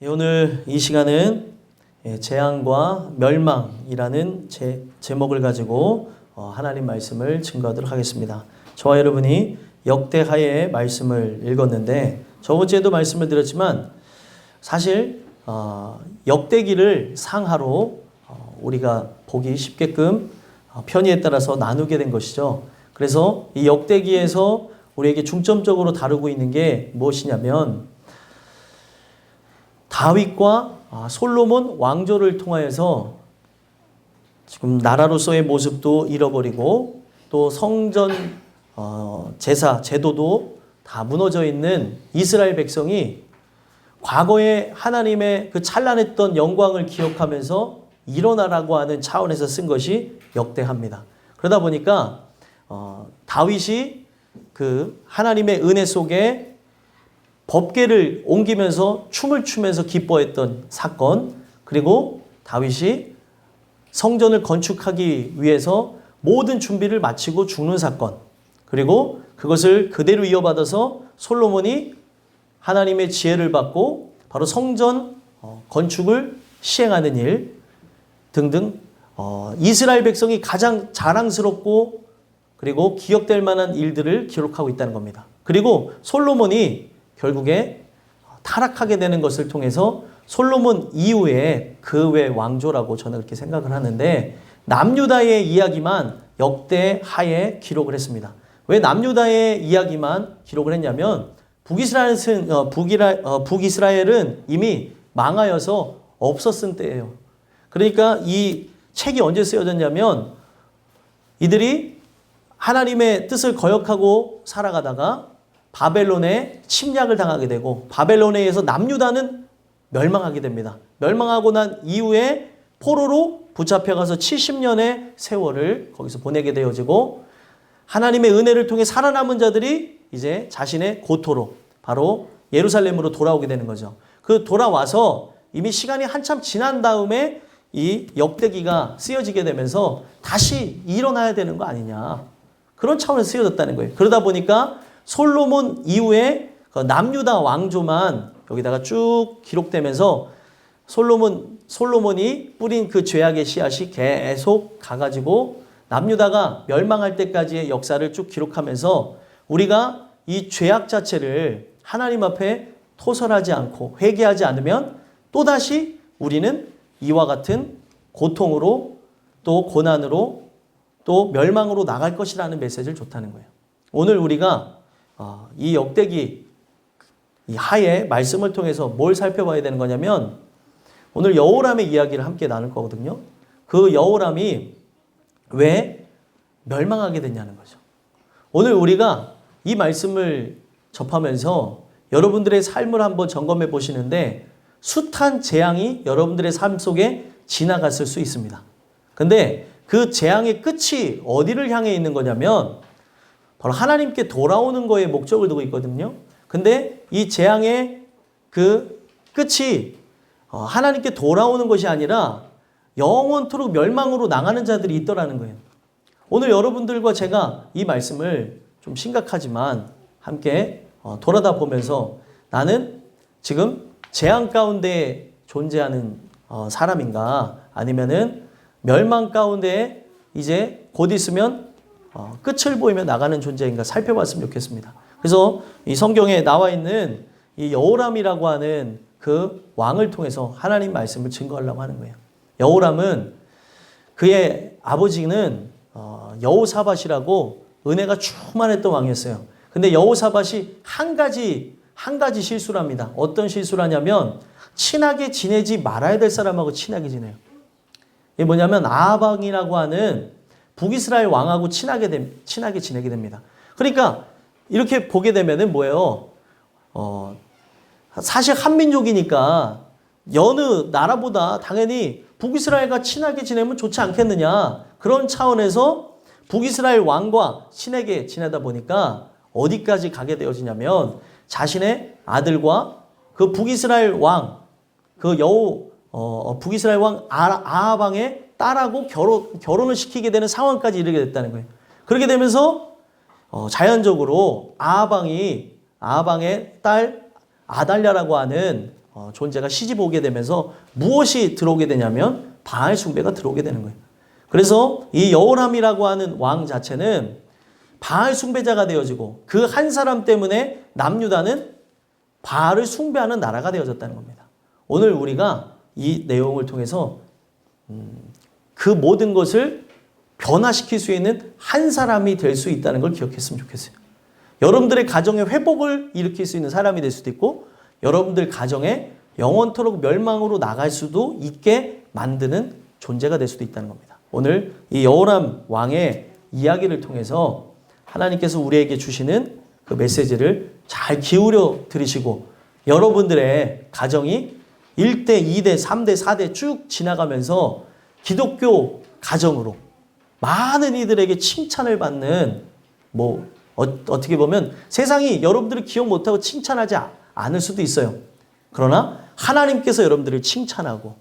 오늘 이 시간은 재앙과 멸망이라는 제목을 가지고 하나님 말씀을 증거하도록 하겠습니다. 저와 여러분이 역대하의 말씀을 읽었는데 저번 주에도 말씀을 드렸지만 사실 역대기를 상하로 우리가 보기 쉽게끔 편의에 따라서 나누게 된 것이죠. 그래서 이 역대기에서 우리에게 중점적으로 다루고 있는 게 무엇이냐면 다윗과 솔로몬 왕조를 통하여서 지금 나라로서의 모습도 잃어버리고 또 성전 제사 제도도 다 무너져 있는 이스라엘 백성이 과거에 하나님의 그 찬란했던 영광을 기억하면서 일어나라고 하는 차원에서 쓴 것이 역대합니다. 그러다 보니까 다윗이 그 하나님의 은혜 속에 법궤를 옮기면서 춤을 추면서 기뻐했던 사건, 그리고 다윗이 성전을 건축하기 위해서 모든 준비를 마치고 죽는 사건, 그리고 그것을 그대로 이어받아서 솔로몬이 하나님의 지혜를 받고 바로 성전 건축을 시행하는 일 등등 이스라엘 백성이 가장 자랑스럽고 그리고 기억될 만한 일들을 기록하고 있다는 겁니다. 그리고 솔로몬이 결국에 타락하게 되는 것을 통해서 솔로몬 이후에 그 외 왕조라고 저는 그렇게 생각을 하는데 남유다의 이야기만 역대하에 기록을 했습니다. 왜 남유다의 이야기만 기록을 했냐면 북이스라엘은 이미 망하여서 없었을 때예요. 그러니까 이 책이 언제 쓰여졌냐면 이들이 하나님의 뜻을 거역하고 살아가다가 바벨론에 침략을 당하게 되고 바벨론에 의해서 남유다는 멸망하게 됩니다. 멸망하고 난 이후에 포로로 붙잡혀가서 70년의 세월을 거기서 보내게 되어지고 하나님의 은혜를 통해 살아남은 자들이 이제 자신의 고토로 바로 예루살렘으로 돌아오게 되는 거죠. 그 돌아와서 이미 시간이 한참 지난 다음에 이 역대기가 쓰여지게 되면서 다시 일어나야 되는 거 아니냐. 그런 차원에서 쓰여졌다는 거예요. 그러다 보니까 솔로몬 이후에 남유다 왕조만 여기다가 쭉 기록되면서 솔로몬이 뿌린 그 죄악의 씨앗이 계속 가가지고 남유다가 멸망할 때까지의 역사를 쭉 기록하면서 우리가 이 죄악 자체를 하나님 앞에 토설하지 않고 회개하지 않으면 또다시 우리는 이와 같은 고통으로 또 고난으로 또 멸망으로 나갈 것이라는 메시지를 줬다는 거예요. 오늘 우리가 이 역대기 이 하의 말씀을 통해서 뭘 살펴봐야 되는 거냐면 오늘 여호람의 이야기를 함께 나눌 거거든요. 그 여호람이 왜 멸망하게 됐냐는 거죠. 오늘 우리가 이 말씀을 접하면서 여러분들의 삶을 한번 점검해 보시는데 숱한 재앙이 여러분들의 삶 속에 지나갔을 수 있습니다. 근데 그 재앙의 끝이 어디를 향해 있는 거냐면 바로 하나님께 돌아오는 거에 목적을 두고 있거든요. 근데 이 재앙의 그 끝이 하나님께 돌아오는 것이 아니라 영원토록 멸망으로 나가는 자들이 있더라는 거예요. 오늘 여러분들과 제가 이 말씀을 좀 심각하지만 함께 돌아다 보면서 나는 지금 재앙 가운데 존재하는 사람인가 아니면은 멸망 가운데 이제 곧 있으면 끝을 보이며 나가는 존재인가 살펴봤으면 좋겠습니다. 그래서 이 성경에 나와 있는 이 여호람이라고 하는 그 왕을 통해서 하나님 말씀을 증거하려고 하는 거예요. 여호람은 그의 아버지는 여호사밧이라고 은혜가 충만했던 왕이었어요. 근데 여호사밧이 한 가지 실수를 합니다. 어떤 실수를 하냐면 친하게 지내지 말아야 될 사람하고 친하게 지내요. 이게 뭐냐면 아합왕이라고 하는 북이스라엘 왕하고 친하게 지내게 됩니다. 그러니까 이렇게 보게 되면은 뭐예요? 사실 한민족이니까 여느 나라보다 당연히 북이스라엘과 친하게 지내면 좋지 않겠느냐. 그런 차원에서 북이스라엘 왕과 친하게 지내다 보니까 어디까지 가게 되어지냐면 자신의 아들과 그 북이스라엘 왕, 그 북이스라엘 왕 아합왕의 딸하고 결혼을 시키게 되는 상황까지 이르게 됐다는 거예요. 그렇게 되면서 자연적으로 아합왕의 딸 아달랴라고 하는 존재가 시집 오게 되면서 무엇이 들어오게 되냐면 바알 숭배가 들어오게 되는 거예요. 그래서 이 여호람이라고 하는 왕 자체는 바알 숭배자가 되어지고 그 한 사람 때문에 남유다는 바알을 숭배하는 나라가 되어졌다는 겁니다. 오늘 우리가 이 내용을 통해서 그 모든 것을 변화시킬 수 있는 한 사람이 될 수 있다는 걸 기억했으면 좋겠어요. 여러분들의 가정에 회복을 일으킬 수 있는 사람이 될 수도 있고 여러분들 가정에 영원토록 멸망으로 나갈 수도 있게 만드는 존재가 될 수도 있다는 겁니다. 오늘 이 여호람 왕의 이야기를 통해서 하나님께서 우리에게 주시는 그 메시지를 잘 기울여 들으시고 여러분들의 가정이 1대, 2대, 3대, 4대 쭉 지나가면서 기독교 가정으로 많은 이들에게 칭찬을 받는 어떻게 보면 세상이 여러분들을 기억 못하고 칭찬하지 않을 수도 있어요. 그러나 하나님께서 여러분들을 칭찬하고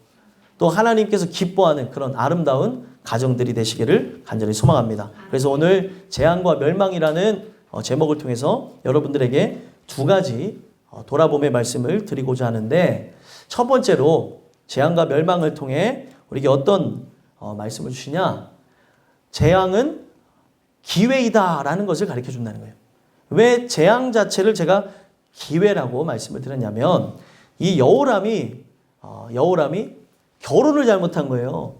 또 하나님께서 기뻐하는 그런 아름다운 가정들이 되시기를 간절히 소망합니다. 그래서 오늘 재앙과 멸망이라는 제목을 통해서 여러분들에게 두 가지 돌아봄의 말씀을 드리고자 하는데 첫 번째로 재앙과 멸망을 통해 우리에게 어떤 말씀을 주시냐? 재앙은 기회이다라는 것을 가르쳐 준다는 거예요. 왜 재앙 자체를 제가 기회라고 말씀을 드렸냐면 이 여호람이 결혼을 잘못한 거예요.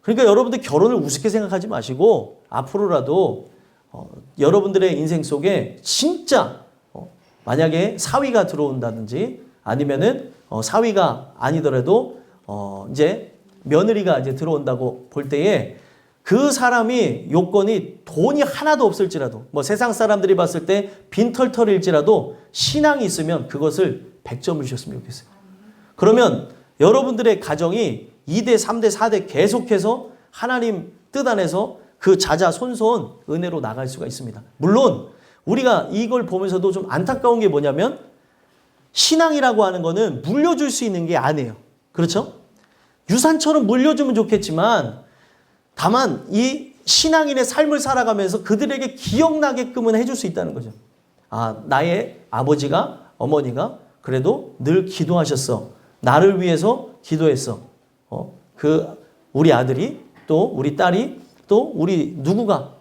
그러니까 여러분들 결혼을 우습게 생각하지 마시고 앞으로라도 여러분들의 인생 속에 진짜 만약에 사위가 들어온다든지 아니면은 사위가 아니더라도 이제 며느리가 이제 들어온다고 볼 때에 그 사람이 요건이 돈이 하나도 없을지라도 세상 사람들이 봤을 때 빈털털일지라도 신앙이 있으면 그것을 100점을 주셨으면 좋겠어요. 그러면 여러분들의 가정이 2대, 3대, 4대 계속해서 하나님 뜻 안에서 그 자자손손 은혜로 나갈 수가 있습니다. 물론 우리가 이걸 보면서도 좀 안타까운 게 뭐냐면 신앙이라고 하는 거는 물려줄 수 있는 게 아니에요. 그렇죠? 유산처럼 물려주면 좋겠지만 다만 이 신앙인의 삶을 살아가면서 그들에게 기억나게끔은 해줄 수 있다는 거죠. 나의 아버지가 어머니가 그래도 늘 기도하셨어. 나를 위해서 기도했어. 우리 아들이 또 우리 딸이 또 우리 누구가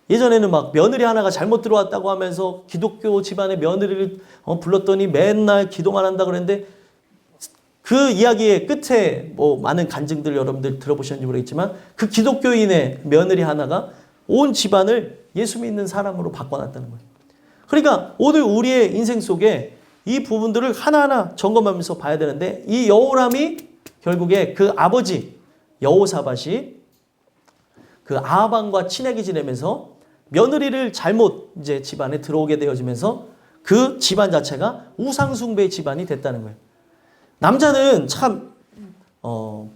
예전에는 막 며느리 하나가 잘못 들어왔다고 하면서 기독교 집안의 며느리를 불렀더니 맨날 기도만 한다 그랬는데 그 이야기의 끝에 많은 간증들 여러분들 들어보셨는지 모르겠지만 그 기독교인의 며느리 하나가 온 집안을 예수 믿는 사람으로 바꿔놨다는 거예요. 그러니까 오늘 우리의 인생 속에 이 부분들을 하나하나 점검하면서 봐야 되는데 이 여호람이 결국에 그 아버지 여호사밧이 그 아합왕과 친하게 지내면서 며느리를 잘못 이제 집안에 들어오게 되어지면서 그 집안 자체가 우상숭배의 집안이 됐다는 거예요. 남자는 참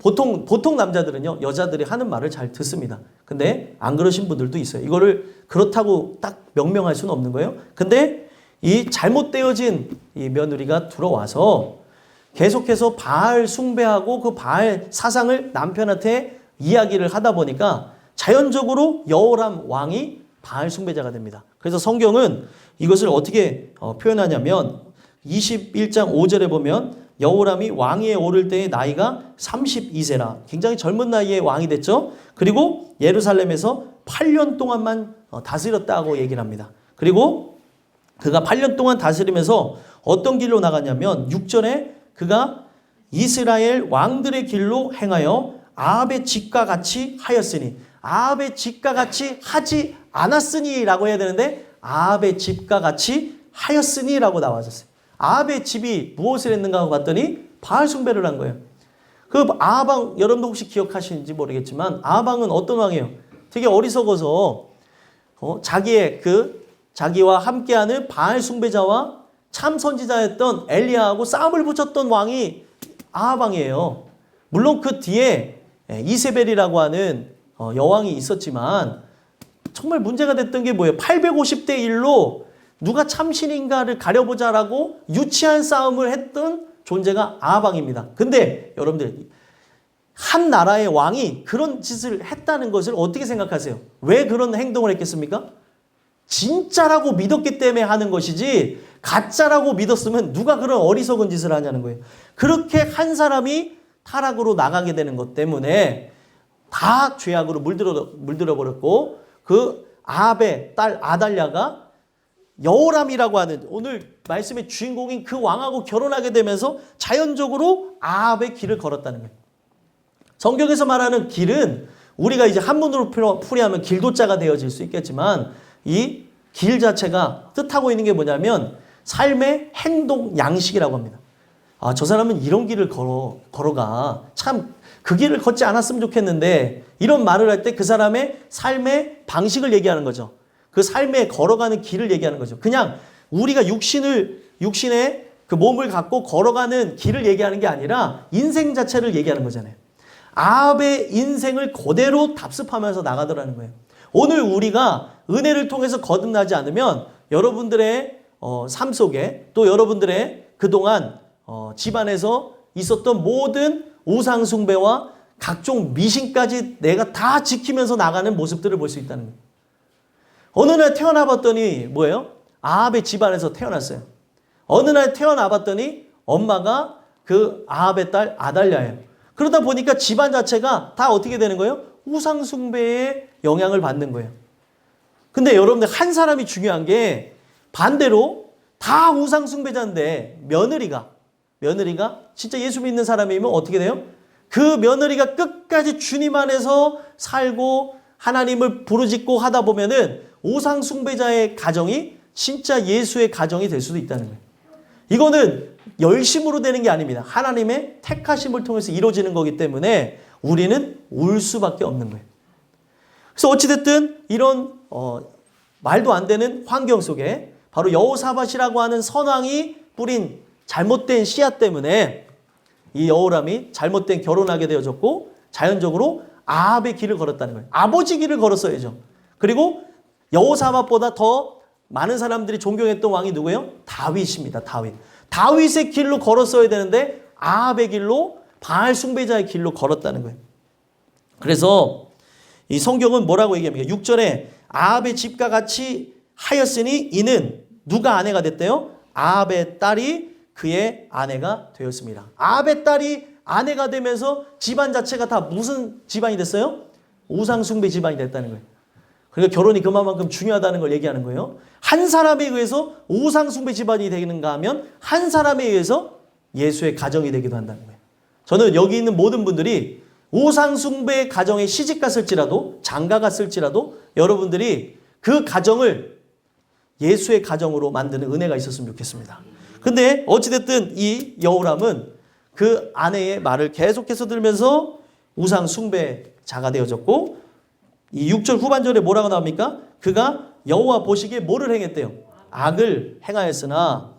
보통 남자들은요 여자들이 하는 말을 잘 듣습니다. 근데 안 그러신 분들도 있어요. 이거를 그렇다고 딱 명명할 수는 없는 거예요. 근데 이 잘못되어진 이 며느리가 들어와서 계속해서 바알 숭배하고 그 바알 사상을 남편한테 이야기를 하다 보니까 자연적으로 여호람 왕이 바알 숭배자가 됩니다. 그래서 성경은 이것을 어떻게 표현하냐면 21장 5절에 보면 여호람이 왕위에 오를 때의 나이가 32세라 굉장히 젊은 나이에 왕이 됐죠. 그리고 예루살렘에서 8년 동안만 다스렸다고 얘기를 합니다. 그리고 그가 8년 동안 다스리면서 어떤 길로 나갔냐면 6절에 그가 이스라엘 왕들의 길로 행하여 아합의 집과 같이 하였으니 아합의 집과 같이 하지 않았으니 라고 해야 되는데 아합의 집과 같이 하였으니 라고 나와졌어요. 아합의 집이 무엇을 했는가 하고 봤더니 바알 숭배를 한 거예요. 그 아합왕 여러분도 혹시 기억하시는지 모르겠지만 아합왕은 어떤 왕이에요? 되게 어리석어서 자기와 함께하는 바알 숭배자와 참 선지자였던 엘리야하고 싸움을 붙였던 왕이 아합왕이에요. 물론 그 뒤에 이세벨이라고 하는 여왕이 있었지만 정말 문제가 됐던 게 뭐예요? 850대 1로 누가 참신인가를 가려보자라고 유치한 싸움을 했던 존재가 아합왕입니다. 근데 여러분들 한 나라의 왕이 그런 짓을 했다는 것을 어떻게 생각하세요? 왜 그런 행동을 했겠습니까? 진짜라고 믿었기 때문에 하는 것이지 가짜라고 믿었으면 누가 그런 어리석은 짓을 하냐는 거예요. 그렇게 한 사람이 타락으로 나가게 되는 것 때문에 다 죄악으로 물들어 버렸고, 그 아합의 딸 아달랴가 여호람이라고 하는 오늘 말씀의 주인공인 그 왕하고 결혼하게 되면서 자연적으로 아합의 길을 걸었다는 거예요. 성경에서 말하는 길은 우리가 이제 한문으로 풀이하면 길도자가 되어질 수 있겠지만, 이 길 자체가 뜻하고 있는 게 뭐냐면 삶의 행동 양식이라고 합니다. 아, 저 사람은 이런 길을 걸어가. 참 그 길을 걷지 않았으면 좋겠는데, 이런 말을 할 때 그 사람의 삶의 방식을 얘기하는 거죠. 그 삶에 걸어가는 길을 얘기하는 거죠. 그냥 우리가 육신의 그 몸을 갖고 걸어가는 길을 얘기하는 게 아니라 인생 자체를 얘기하는 거잖아요. 아합의 인생을 그대로 답습하면서 나가더라는 거예요. 오늘 우리가 은혜를 통해서 거듭나지 않으면 여러분들의 삶 속에, 또 여러분들의 그동안 집안에서 있었던 모든 우상 숭배와 각종 미신까지 내가 다 지키면서 나가는 모습들을 볼 수 있다는 거예요. 어느 날 태어나 봤더니 뭐예요? 아합의 집안에서 태어났어요. 어느 날 태어나 봤더니 엄마가 그 아합의 딸 아달랴예요. 그러다 보니까 집안 자체가 다 어떻게 되는 거예요? 우상 숭배의 영향을 받는 거예요. 근데 여러분들, 한 사람이 중요한 게 반대로 다 우상 숭배자인데 며느리가 진짜 예수 믿는 사람이면 어떻게 돼요? 그 며느리가 끝까지 주님 안에서 살고 하나님을 부르짖고 하다 보면은 우상 숭배자의 가정이 진짜 예수의 가정이 될 수도 있다는 거예요. 이거는 열심으로 되는 게 아닙니다. 하나님의 택하심을 통해서 이루어지는 거기 때문에 우리는 울 수밖에 없는 거예요. 그래서 어찌됐든 이런 말도 안 되는 환경 속에 바로 여호사밧이라고 하는 선왕이 뿌린 잘못된 씨앗 때문에 이 여호람이 잘못된 결혼하게 되어졌고, 자연적으로 아합의 길을 걸었다는 거예요. 아버지 길을 걸었어야죠. 그리고 여호사밧보다 더 많은 사람들이 존경했던 왕이 누구예요? 다윗입니다. 다윗의 길로 걸었어야 되는데 아합의 길로, 바알 숭배자의 길로 걸었다는 거예요. 그래서 이 성경은 뭐라고 얘기합니까? 6절에 아합의 집과 같이 하였으니 이는 누가 아내가 됐대요? 아합의 딸이 그의 아내가 되었습니다. 아합의 딸이 아내가 되면서 집안 자체가 다 무슨 집안이 됐어요? 우상숭배 집안이 됐다는 거예요. 그러니까 결혼이 그만큼 중요하다는 걸 얘기하는 거예요. 한 사람에 의해서 우상숭배 집안이 되는가 하면 한 사람에 의해서 예수의 가정이 되기도 한다는 거예요. 저는 여기 있는 모든 분들이 우상숭배 가정에 시집 갔을지라도, 장가 갔을지라도 여러분들이 그 가정을 예수의 가정으로 만드는 은혜가 있었으면 좋겠습니다. 근데 어찌됐든 이 여호람은 그 아내의 말을 계속해서 들으면서 우상숭배자가 되어졌고, 이 6절 후반절에 뭐라고 나옵니까? 그가 여호와 보시기에 뭐를 행했대요? 악을 행하였으나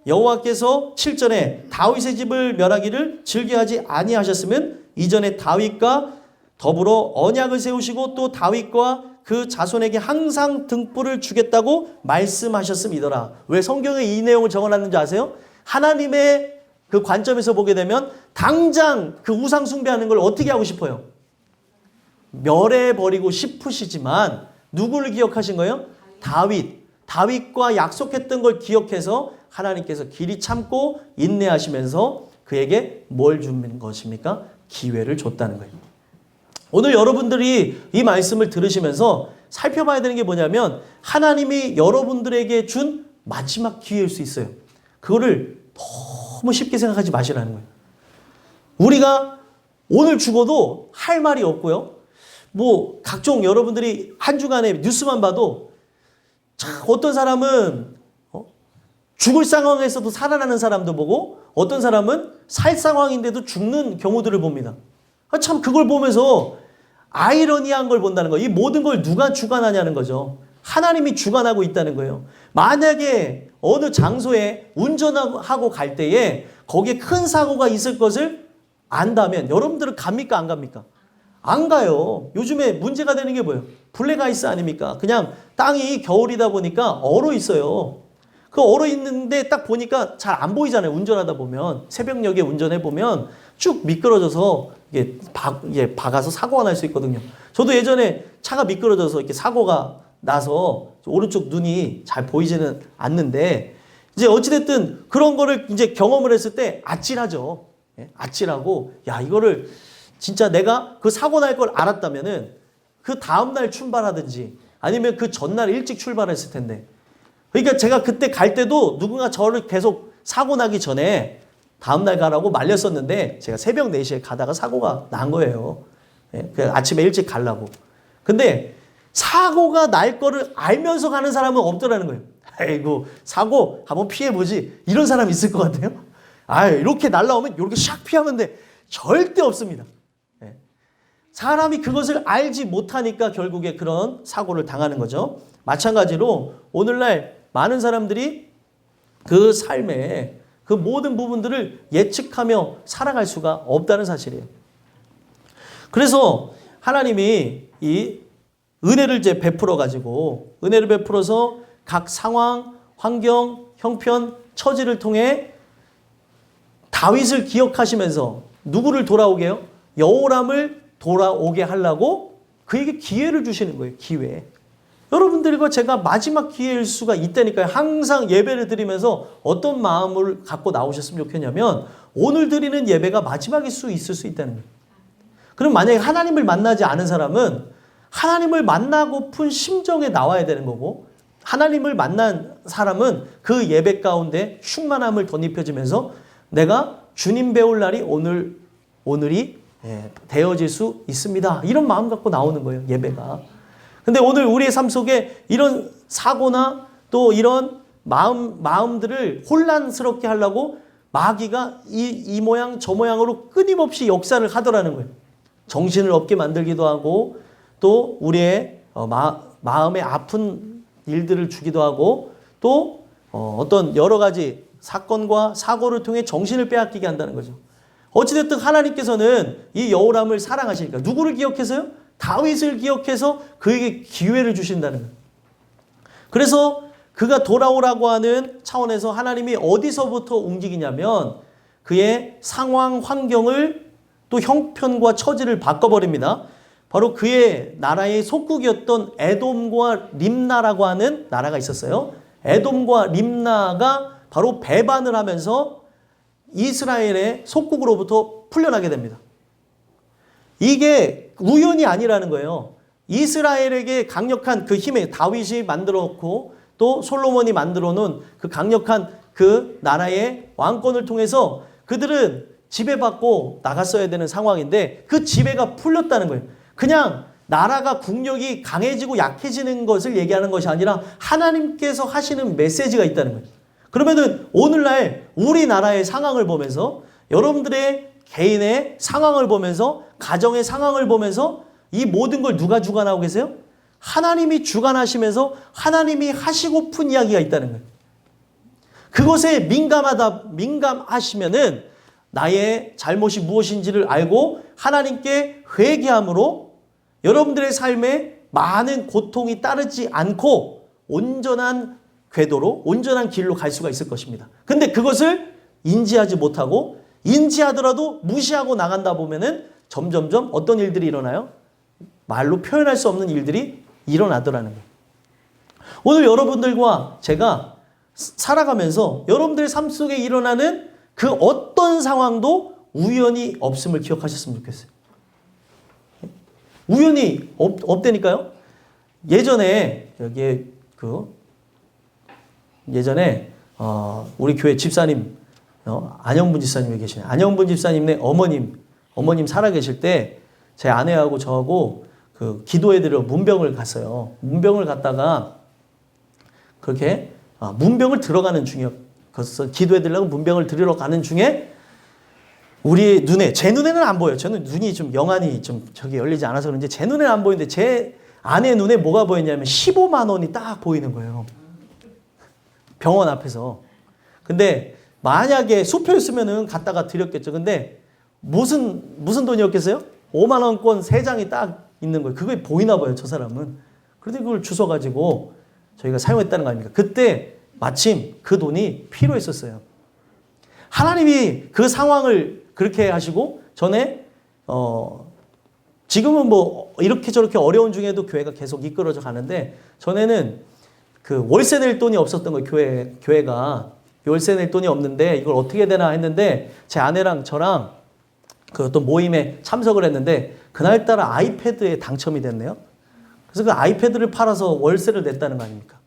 여호와께서 7절에 다윗의 집을 멸하기를 즐겨하지 아니하셨으면 이전에 다윗과 더불어 언약을 세우시고 또 다윗과 그 자손에게 항상 등불을 주겠다고 말씀하셨음이더라. 왜 성경에 이 내용을 적어놨는지 아세요? 하나님의 그 관점에서 보게 되면 당장 그 우상 숭배하는 걸 어떻게 하고 싶어요? 멸해버리고 싶으시지만 누구를 기억하신 거예요? 다윗과 약속했던 걸 기억해서 하나님께서 길이 참고 인내하시면서 그에게 뭘 주는 것입니까? 기회를 줬다는 거예요. 오늘 여러분들이 이 말씀을 들으시면서 살펴봐야 되는 게 뭐냐면 하나님이 여러분들에게 준 마지막 기회일 수 있어요. 그거를 너무 쉽게 생각하지 마시라는 거예요. 우리가 오늘 죽어도 할 말이 없고요. 뭐 각종 여러분들이 한 주간의 뉴스만 봐도 참 어떤 사람은 죽을 상황에서도 살아나는 사람도 보고 어떤 사람은 살 상황인데도 죽는 경우들을 봅니다. 참 그걸 보면서 아이러니한 걸 본다는 거예요. 이 모든 걸 누가 주관하냐는 거죠. 하나님이 주관하고 있다는 거예요. 만약에 어느 장소에 운전하고 갈 때에 거기에 큰 사고가 있을 것을 안다면 여러분들은 갑니까? 안 갑니까? 안 가요. 요즘에 문제가 되는 게 뭐예요? 블랙아이스 아닙니까? 그냥 땅이 겨울이다 보니까 얼어 있어요. 그 얼어 있는데 딱 보니까 잘 안 보이잖아요. 운전하다 보면. 새벽녘에 운전해 보면 쭉 미끄러져서 이게 박아서 사고가 날 수 있거든요. 저도 예전에 차가 미끄러져서 이렇게 사고가 나서 오른쪽 눈이 잘 보이지는 않는데 이제 어찌됐든 그런 거를 이제 경험을 했을 때 아찔하죠. 예? 아찔하고, 야, 이거를 진짜 내가 그 사고 날 걸 알았다면은 그 다음날 출발하든지 아니면 그 전날 일찍 출발했을 텐데. 그러니까 제가 그때 갈 때도 누군가 저를 계속 사고 나기 전에 다음날 가라고 말렸었는데 제가 새벽 4시에 가다가 사고가 난 거예요. 예? 그 아침에 일찍 가려고. 근데 사고가 날 거를 알면서 가는 사람은 없더라는 거예요. 아이고, 사고 한번 피해보지. 이런 사람 있을 것 같아요? 아, 이렇게 날라오면 이렇게 샥 피하면 돼. 절대 없습니다. 예. 사람이 그것을 알지 못하니까 결국에 그런 사고를 당하는 거죠. 마찬가지로 오늘날 많은 사람들이 그 삶의 그 모든 부분들을 예측하며 살아갈 수가 없다는 사실이에요. 그래서 하나님이 이 은혜를 이제 베풀어 가지고 은혜를 베풀어서 각 상황, 환경, 형편, 처지를 통해 다윗을 기억하시면서 누구를 돌아오게요? 여호람을 돌아오게 하려고 그에게 기회를 주시는 거예요. 기회. 여러분들과 제가 마지막 기회일 수가 있다니까요. 항상 예배를 드리면서 어떤 마음을 갖고 나오셨으면 좋겠냐면 오늘 드리는 예배가 마지막일 수 있을 수 있다는 거예요. 그럼 만약에 하나님을 만나지 않은 사람은 하나님을 만나고픈 심정에 나와야 되는 거고 하나님을 만난 사람은 그 예배 가운데 충만함을 덧입혀지면서 내가 주님 배울 날이 오늘이 되어질 수 있습니다. 이런 마음 갖고 나오는 거예요. 예배가. 근데 오늘 우리의 삶 속에 이런 사고나 또 이런 마음들을 혼란스럽게 하려고 마귀가 이 모양 저 모양으로 끊임없이 역사를 하더라는 거예요. 정신을 없게 만들기도 하고 또 우리의 마음에 아픈 일들을 주기도 하고 또 어떤 여러 가지 사건과 사고를 통해 정신을 빼앗기게 한다는 거죠. 어찌됐든 하나님께서는 이 여호람을 사랑하시니까 누구를 기억해서요? 다윗을 기억해서 그에게 기회를 주신다는 거예요. 그래서 그가 돌아오라고 하는 차원에서 하나님이 어디서부터 움직이냐면 그의 상황, 환경을 또 형편과 처지를 바꿔버립니다. 바로 그의 나라의 속국이었던 에돔과 림나라고 하는 나라가 있었어요. 에돔과 림나가 바로 배반을 하면서 이스라엘의 속국으로부터 풀려나게 됩니다. 이게 우연이 아니라는 거예요. 이스라엘에게 강력한 그 힘에 다윗이 만들었고 또 솔로몬이 만들어 놓은 그 강력한 그 나라의 왕권을 통해서 그들은 지배받고 나갔어야 되는 상황인데 그 지배가 풀렸다는 거예요. 그냥 나라가 국력이 강해지고 약해지는 것을 얘기하는 것이 아니라 하나님께서 하시는 메시지가 있다는 거예요. 그러면은 오늘날 우리나라의 상황을 보면서 여러분들의 개인의 상황을 보면서 가정의 상황을 보면서 이 모든 걸 누가 주관하고 계세요? 하나님이 주관하시면서 하나님이 하시고픈 이야기가 있다는 거예요. 그것에 민감하시면은 나의 잘못이 무엇인지를 알고 하나님께 회개함으로 여러분들의 삶에 많은 고통이 따르지 않고 온전한 궤도로 온전한 길로 갈 수가 있을 것입니다. 근데 그것을 인지하지 못하고 인지하더라도 무시하고 나간다 보면은 점점점 어떤 일들이 일어나요? 말로 표현할 수 없는 일들이 일어나더라는 거예요. 오늘 여러분들과 제가 살아가면서 여러분들의 삶 속에 일어나는 그 어떤 상황도 우연이 없음을 기억하셨으면 좋겠어요. 우연이 없다니까요. 예전에 우리 교회 집사님 안영분 집사님이 계시네요. 안영분 집사님의 어머님 살아계실 때 제 아내하고 저하고 그 기도해드려 문병을 갔어요. 문병을 갔다가 그렇게 문병을 들어가는 중이었어요. 기도해드리려고 문병을 들으러 가는 중에 우리 눈에, 제 눈에는 안 보여요. 저는 눈이 좀 영안이 좀 열리지 않아서 그런지 제 눈에는 안 보이는데 제 아내 눈에 뭐가 보였냐면 15만 원이 딱 보이는 거예요. 병원 앞에서. 근데 만약에 수표였으면은 갖다가 드렸겠죠. 근데 무슨 돈이었겠어요? 5만 원권 3장이 딱 있는 거예요. 그게 보이나 봐요, 저 사람은. 그런데 그걸 주워가지고 저희가 사용했다는 거 아닙니까? 그때 마침 그 돈이 필요했었어요. 하나님이 그 상황을 그렇게 하시고 전에 지금은 뭐 이렇게 저렇게 어려운 중에도 교회가 계속 이끌어져 가는데 전에는 그 월세 낼 돈이 없었던 거예요. 교회가. 월세 낼 돈이 없는데 이걸 어떻게 해야 되나 했는데 제 아내랑 저랑 그 어떤 모임에 참석을 했는데 그날따라 아이패드에 당첨이 됐네요. 그래서 그 아이패드를 팔아서 월세를 냈다는 거 아닙니까?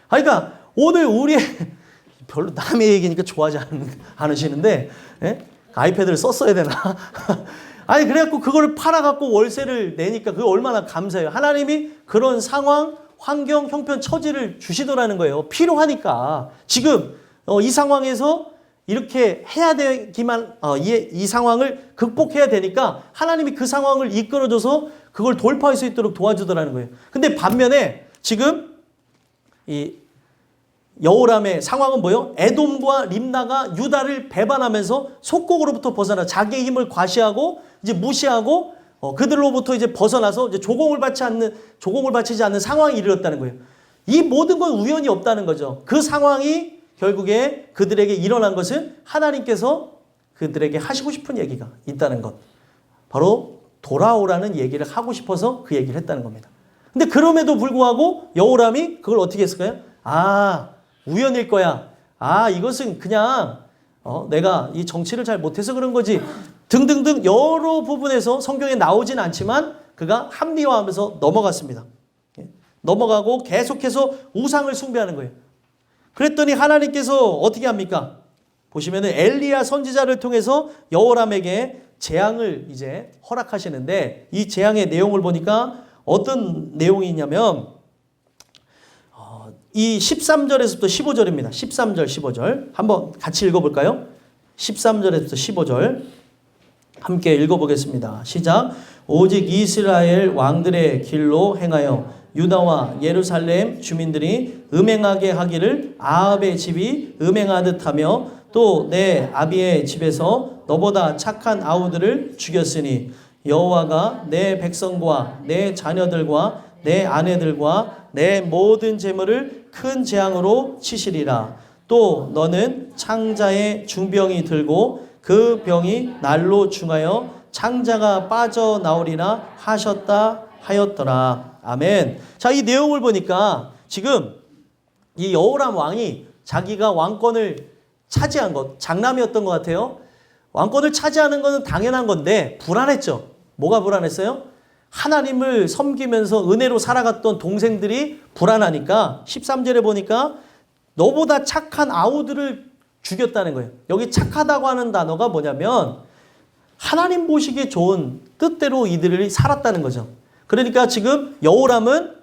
그러니까 오늘 우리 별로 남의 얘기니까 좋아하지 않으시는데 예? 아이패드를 썼어야 되나? 아니 그래갖고 그거를 팔아갖고 월세를 내니까 그게 얼마나 감사해요. 하나님이 그런 상황, 환경, 형편, 처지를 주시더라는 거예요. 필요하니까. 지금 이 상황에서 이렇게 해야 되기만 이 상황을 극복해야 되니까 하나님이 그 상황을 이끌어줘서 그걸 돌파할 수 있도록 도와주더라는 거예요. 근데 반면에 지금 이 여호람의 상황은 뭐예요? 에돔과 림나가 유다를 배반하면서 속국으로부터 벗어나 자기의 힘을 과시하고 이제 무시하고 그들로부터 이제 벗어나서 이제 조공을 바치지 않는 상황에 이르렀다는 거예요. 이 모든 건 우연이 없다는 거죠. 그 상황이 결국에 그들에게 일어난 것은 하나님께서 그들에게 하시고 싶은 얘기가 있다는 것. 바로 돌아오라는 얘기를 하고 싶어서 그 얘기를 했다는 겁니다. 근데 그럼에도 불구하고 여호람이 그걸 어떻게 했을까요? 아, 우연일 거야. 아, 이것은 그냥 내가 이 정치를 잘 못해서 그런 거지. 등등등 여러 부분에서 성경에 나오진 않지만 그가 합리화하면서 넘어갔습니다. 넘어가고 계속해서 우상을 숭배하는 거예요. 그랬더니 하나님께서 어떻게 합니까? 보시면은 엘리야 선지자를 통해서 여호람에게 재앙을 이제 허락하시는데 이 재앙의 내용을 보니까 어떤 내용이 있냐면 이 13절에서부터 15절입니다. 13절, 15절. 한번 같이 읽어볼까요? 13절에서부터 15절. 함께 읽어보겠습니다. 시작. 오직 이스라엘 왕들의 길로 행하여 유다와 예루살렘 주민들이 음행하게 하기를 아합의 집이 음행하듯 하며 또 내 아비의 집에서 너보다 착한 아우들을 죽였으니 여호와가 내 백성과 내 자녀들과 내 아내들과 내 모든 재물을 큰 재앙으로 치시리라. 또 너는 창자의 중병이 들고 그 병이 날로 중하여 창자가 빠져나오리라 하셨다 하였더라. 아멘. 자, 이 내용을 보니까 지금 이 여호람 왕이 자기가 왕권을 차지한 것, 장남이었던 것 같아요. 왕권을 차지하는 것은 당연한 건데 불안했죠. 뭐가 불안했어요? 하나님을 섬기면서 은혜로 살아갔던 동생들이 불안하니까 13절에 보니까 너보다 착한 아우들을 죽였다는 거예요. 여기 착하다고 하는 단어가 뭐냐면 하나님 보시기에 좋은 뜻대로 이들이 살았다는 거죠. 그러니까 지금 여호람은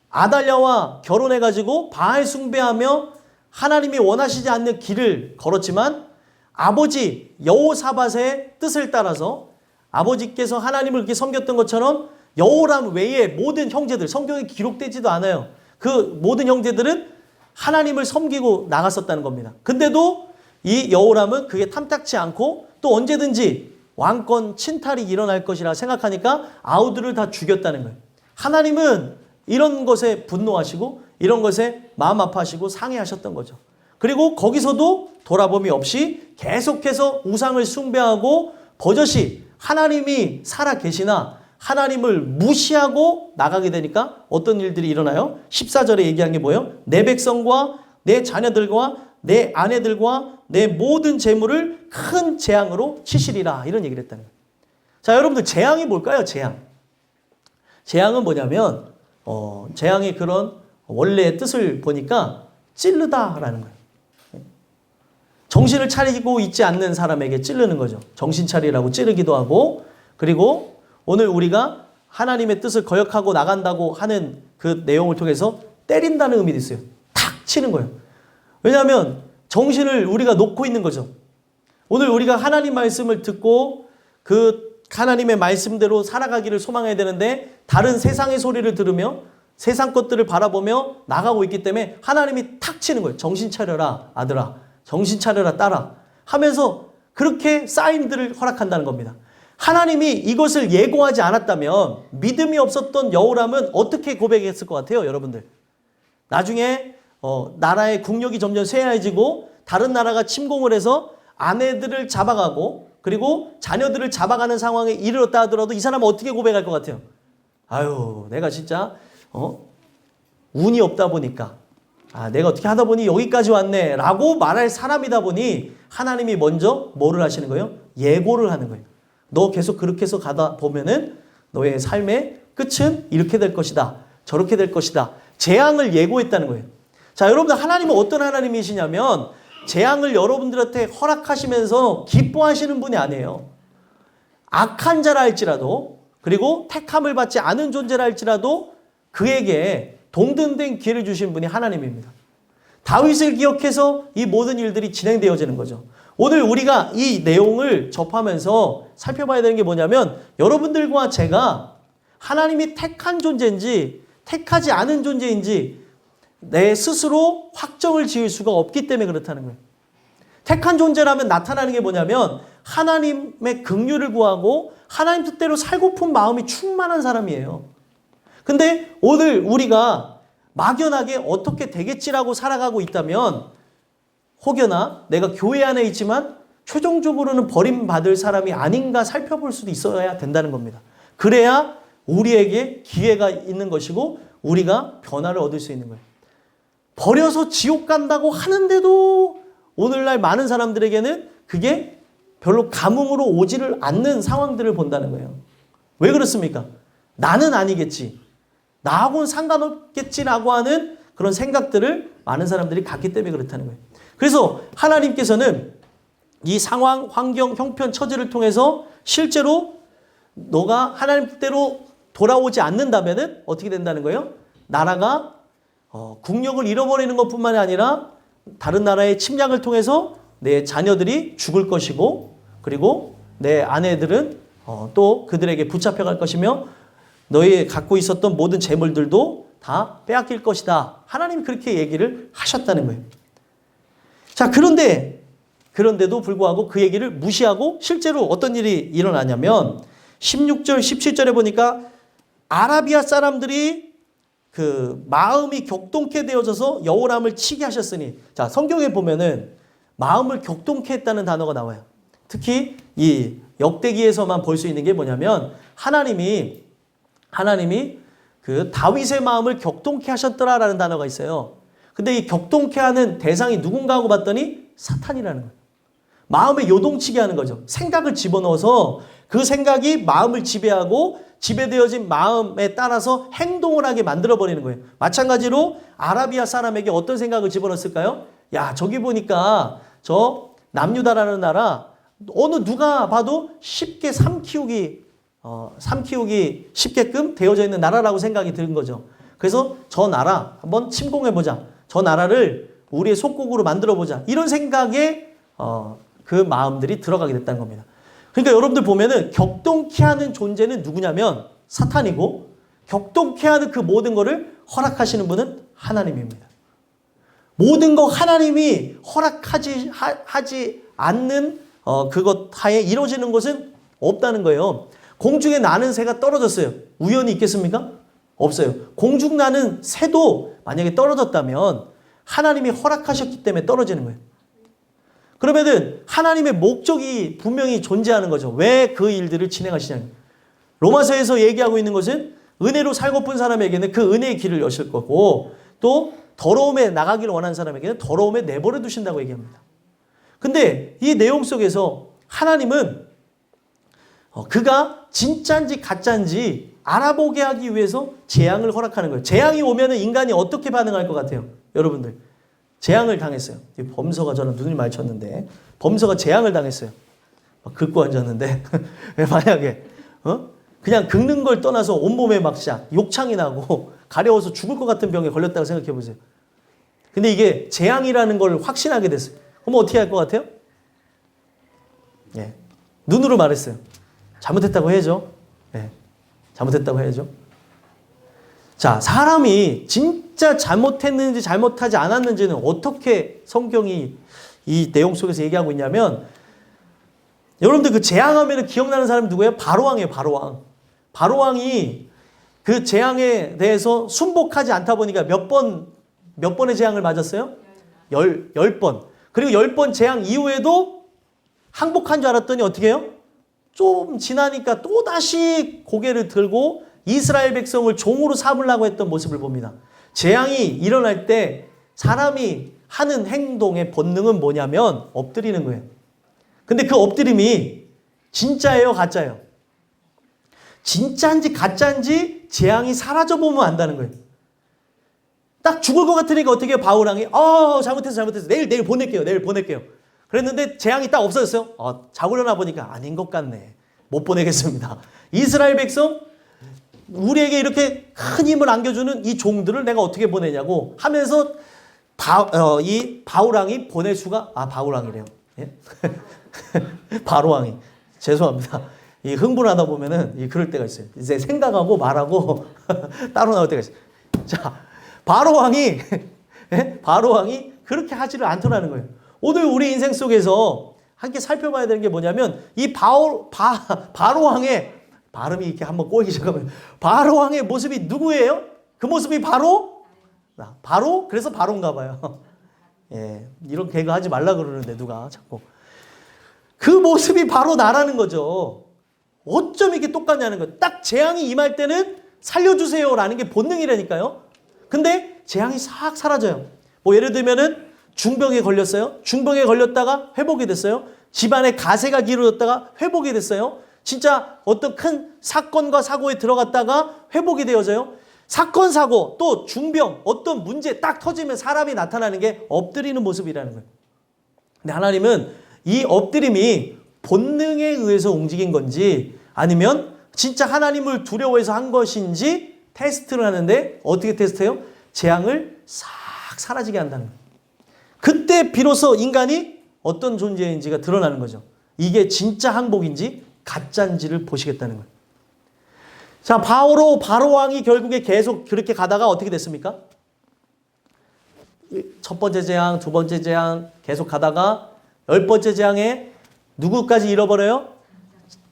아달랴와 결혼해가지고 바알 숭배하며 하나님이 원하시지 않는 길을 걸었지만 아버지 여호사밧의 뜻을 따라서 아버지께서 하나님을 그렇게 섬겼던 것처럼 여호람 외의 모든 형제들, 성경에 기록되지도 않아요. 그 모든 형제들은 하나님을 섬기고 나갔었다는 겁니다. 근데도 이 여호람은 그게 탐탁치 않고 또 언제든지 왕권 침탈이 일어날 것이라 생각하니까 아우들을 다 죽였다는 거예요. 하나님은 이런 것에 분노하시고 이런 것에 마음 아파하시고 상해하셨던 거죠. 그리고 거기서도 돌아봄이 없이 계속해서 우상을 숭배하고 버젓이 하나님이 살아 계시나 하나님을 무시하고 나가게 되니까 어떤 일들이 일어나요? 14절에 얘기한 게 뭐예요? 내 백성과 내 자녀들과 내 아내들과 내 모든 재물을 큰 재앙으로 치시리라. 이런 얘기를 했다는 거예요. 자, 여러분들 재앙이 뭘까요? 재앙. 재앙은 뭐냐면 재앙의 그런 원래의 뜻을 보니까 찌르다라는 거예요. 정신을 차리고 있지 않는 사람에게 찌르는 거죠. 정신 차리라고 찌르기도 하고, 그리고 오늘 우리가 하나님의 뜻을 거역하고 나간다고 하는 그 내용을 통해서 때린다는 의미도 있어요. 탁 치는 거예요. 왜냐하면 정신을 우리가 놓고 있는 거죠. 오늘 우리가 하나님 말씀을 듣고 그 하나님의 말씀대로 살아가기를 소망해야 되는데 다른 세상의 소리를 들으며 세상 것들을 바라보며 나가고 있기 때문에 하나님이 탁 치는 거예요. 정신 차려라 아들아, 정신 차려라 딸아 하면서 그렇게 사인들을 허락한다는 겁니다. 하나님이 이것을 예고하지 않았다면 믿음이 없었던 여호람은 어떻게 고백했을 것 같아요, 여러분들? 나중에 나라의 국력이 점점 쇠해지고 다른 나라가 침공을 해서 아내들을 잡아가고 그리고 자녀들을 잡아가는 상황에 이르렀다 하더라도 이 사람은 어떻게 고백할 것 같아요? 아유, 내가 진짜 운이 없다 보니까 내가 어떻게 하다 보니 여기까지 왔네 라고 말할 사람이다 보니 하나님이 먼저 뭐를 하시는 거예요? 예고를 하는 거예요. 너 계속 그렇게 해서 가다 보면은 너의 삶의 끝은 이렇게 될 것이다. 저렇게 될 것이다. 재앙을 예고했다는 거예요. 자, 여러분들 하나님은 어떤 하나님이시냐면 재앙을 여러분들한테 허락하시면서 기뻐하시는 분이 아니에요. 악한 자라 할지라도 그리고 택함을 받지 않은 존재라 할지라도 그에게 동등된 기회를 주신 분이 하나님입니다. 다윗을 기억해서 이 모든 일들이 진행되어지는 거죠. 오늘 우리가 이 내용을 접하면서 살펴봐야 되는 게 뭐냐면 여러분들과 제가 하나님이 택한 존재인지 택하지 않은 존재인지 내 스스로 확정을 지을 수가 없기 때문에 그렇다는 거예요. 택한 존재라면 나타나는 게 뭐냐면 하나님의 긍휼을 구하고 하나님 뜻대로 살고픈 마음이 충만한 사람이에요. 근데 오늘 우리가 막연하게 어떻게 되겠지라고 살아가고 있다면 혹여나 내가 교회 안에 있지만 최종적으로는 버림받을 사람이 아닌가 살펴볼 수도 있어야 된다는 겁니다. 그래야 우리에게 기회가 있는 것이고 우리가 변화를 얻을 수 있는 거예요. 버려서 지옥 간다고 하는데도 오늘날 많은 사람들에게는 그게 별로 감흥으로 오지를 않는 상황들을 본다는 거예요. 왜 그렇습니까? 나는 아니겠지. 나하고는 상관없겠지라고 하는 그런 생각들을 많은 사람들이 갖기 때문에 그렇다는 거예요. 그래서 하나님께서는 이 상황, 환경, 형편, 처지를 통해서 실제로 너가 하나님 뜻대로 돌아오지 않는다면 어떻게 된다는 거예요? 나라가 국력을 잃어버리는 것뿐만이 아니라 다른 나라의 침략을 통해서 내 자녀들이 죽을 것이고 그리고 내 아내들은 또 그들에게 붙잡혀갈 것이며 너희 갖고 있었던 모든 재물들도 다 빼앗길 것이다. 하나님이 그렇게 얘기를 하셨다는 거예요. 자, 그런데도 불구하고 그 얘기를 무시하고 실제로 어떤 일이 일어나냐면 16절, 17절에 보니까 아라비아 사람들이 그 마음이 격동케 되어져서 여호람을 치게 하셨으니, 자, 성경에 보면은 마음을 격동케 했다는 단어가 나와요. 특히 이 역대기에서만 볼 수 있는 게 뭐냐면 하나님이 그 다윗의 마음을 격동케 하셨더라라는 단어가 있어요. 근데 이 격동케 하는 대상이 누군가 하고 봤더니 사탄이라는 거예요. 마음에 요동치게 하는 거죠. 생각을 집어넣어서 그 생각이 마음을 지배하고 지배되어진 마음에 따라서 행동을 하게 만들어버리는 거예요. 마찬가지로 아라비아 사람에게 어떤 생각을 집어넣었을까요? 야, 저기 보니까 저 남유다라는 나라 어느 누가 봐도 쉽게 삶 키우기 쉽게끔 되어져 있는 나라라고 생각이 드는 거죠. 그래서 저 나라 한번 침공해보자. 저 나라를 우리의 속국으로 만들어보자. 이런 생각에 그 마음들이 들어가게 됐다는 겁니다. 그러니까 여러분들 보면은 격동케 하는 존재는 누구냐면 사탄이고 격동케 하는 그 모든 거를 허락하시는 분은 하나님입니다. 모든 거 하나님이 허락하지 하지 않는 그것 하에 이루어지는 것은 없다는 거예요. 공중에 나는 새가 떨어졌어요. 우연히 있겠습니까? 없어요. 공중 나는 새도 만약에 떨어졌다면 하나님이 허락하셨기 때문에 떨어지는 거예요. 그러면은 하나님의 목적이 분명히 존재하는 거죠. 왜 그 일들을 진행하시냐는 거예요. 로마서에서 얘기하고 있는 것은 은혜로 살고픈 사람에게는 그 은혜의 길을 여실 거고 또 더러움에 나가기를 원하는 사람에게는 더러움에 내버려 두신다고 얘기합니다. 근데 이 내용 속에서 하나님은 그가 진짜인지 가짜인지 알아보게 하기 위해서 재앙을 허락하는 거예요. 재앙이 오면 인간이 어떻게 반응할 것 같아요? 여러분들. 재앙을 당했어요. 범서가 저는 눈을 맞췄는데 범서가 재앙을 당했어요. 막 긁고 앉았는데 만약에 그냥 긁는 걸 떠나서 온몸에 막 욕창이 나고 가려워서 죽을 것 같은 병에 걸렸다고 생각해 보세요. 근데 이게 재앙이라는 걸 확신하게 됐어요. 그럼 어떻게 할 것 같아요? 예. 눈으로 말했어요. 잘못했다고 해야죠. 예. 잘못했다고 해야죠. 자, 사람이 진짜 잘못했는지 잘못하지 않았는지는 어떻게 성경이 이 내용 속에서 얘기하고 있냐면 여러분들 그 재앙하면 기억나는 사람이 누구예요? 바로왕이에요. 바로왕. 바로왕이 그 재앙에 대해서 순복하지 않다 보니까 몇 번의 재앙을 맞았어요? 10번. 그리고 10번 재앙 이후에도 항복한 줄 알았더니 어떻게 해요? 좀 지나니까 또다시 고개를 들고 이스라엘 백성을 종으로 삼으려고 했던 모습을 봅니다. 재앙이 일어날 때 사람이 하는 행동의 본능은 뭐냐면 엎드리는 거예요. 근데 그 엎드림이 진짜예요, 가짜예요? 진짜인지 가짜인지 재앙이 사라져 보면 안다는 거예요. 딱 죽을 것 같으니까 어떻게 해요? 바울왕이 잘못했어. 내일 보낼게요. 그랬는데 재앙이 딱 없어졌어요. 잡으려나 보니까 아닌 것 같네. 못 보내겠습니다. 이스라엘 백성 우리에게 이렇게 큰 힘을 안겨주는 이 종들을 내가 어떻게 보내냐고 하면서 이 바울왕이 보낼 수가 바울왕이래요. 예? 바로왕이 죄송합니다. 이 흥분하다 보면은 그럴 때가 있어요. 이제 생각하고 말하고 따로 나올 때가 있어요. 자, 바로왕이 그렇게 하지를 않더라는 거예요. 오늘 우리 인생 속에서 함께 살펴봐야 되는 게 뭐냐면 이 바로왕의 발음이 이렇게 한번 꼬이기 시작하면 바로왕의 모습이 누구예요? 그 모습이 바로 그래서 바로인가 봐요. 예, 이런 개그 하지 말라 그러는데 누가 자꾸 그 모습이 바로 나라는 거죠. 어쩜 이렇게 똑같냐는 거예요. 딱 재앙이 임할 때는 살려주세요라는 게 본능이라니까요. 근데 재앙이 싹 사라져요. 뭐 예를 들면은 중병에 걸렸어요. 중병에 걸렸다가 회복이 됐어요. 집안에 가세가 기울어졌다가 회복이 됐어요. 진짜 어떤 큰 사건과 사고에 들어갔다가 회복이 되어져요. 사건, 사고, 또 중병, 어떤 문제 딱 터지면 사람이 나타나는 게 엎드리는 모습이라는 거예요. 근데 하나님은 이 엎드림이 본능에 의해서 움직인 건지 아니면 진짜 하나님을 두려워해서 한 것인지 테스트를 하는데 어떻게 테스트해요? 재앙을 싹 사라지게 한다는 거예요. 그때 비로소 인간이 어떤 존재인지가 드러나는 거죠. 이게 진짜 항복인지 가짜인지를 보시겠다는 거예요. 자, 바로왕이 결국에 계속 그렇게 가다가 어떻게 됐습니까? 첫 번째 재앙, 두 번째 재앙 계속 가다가 10번째 재앙에 누구까지 잃어버려요?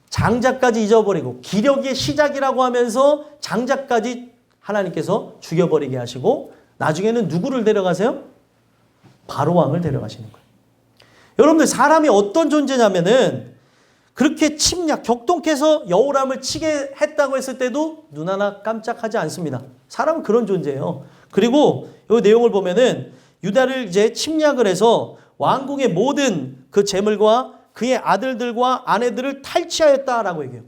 장자까지 잊어버리고 기력의 시작이라고 하면서 장자까지 하나님께서 죽여버리게 하시고 나중에는 누구를 데려가세요? 바로왕을 데려가시는 거예요. 여러분들 사람이 어떤 존재냐면은 그렇게 격동해서 여호람을 치게 했다고 했을 때도 눈 하나 깜짝하지 않습니다. 사람은 그런 존재예요. 그리고 이 내용을 보면은 유다를 이제 침략을 해서 왕궁의 모든 그 재물과 그의 아들들과 아내들을 탈취하였다라고 얘기해요.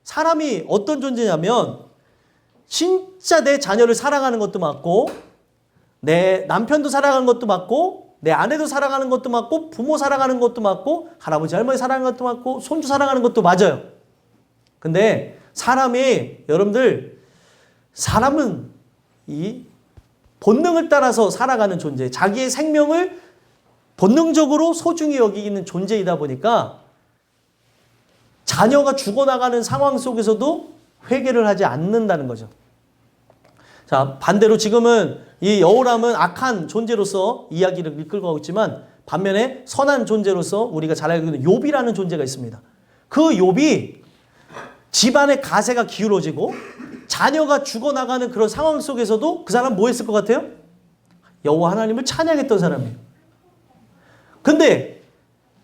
사람이 어떤 존재냐면 진짜 내 자녀를 사랑하는 것도 맞고 내 남편도 사랑하는 것도 맞고 내 아내도 사랑하는 것도 맞고 부모 사랑하는 것도 맞고 할아버지 할머니 사랑하는 것도 맞고 손주 사랑하는 것도 맞아요. 근데 여러분들 사람은 이 본능을 따라서 살아가는 존재, 자기의 생명을 본능적으로 소중히 여기는 존재이다 보니까 자녀가 죽어나가는 상황 속에서도 회개를 하지 않는다는 거죠. 자, 반대로 지금은 이 여호람은 악한 존재로서 이야기를 이끌고 가고 있지만 반면에 선한 존재로서 우리가 잘 알고 있는 욥이라는 존재가 있습니다. 그 욥이 집안의 가세가 기울어지고 자녀가 죽어나가는 그런 상황 속에서도 그 사람 뭐 했을 것 같아요? 여호와 하나님을 찬양했던 사람이에요. 근데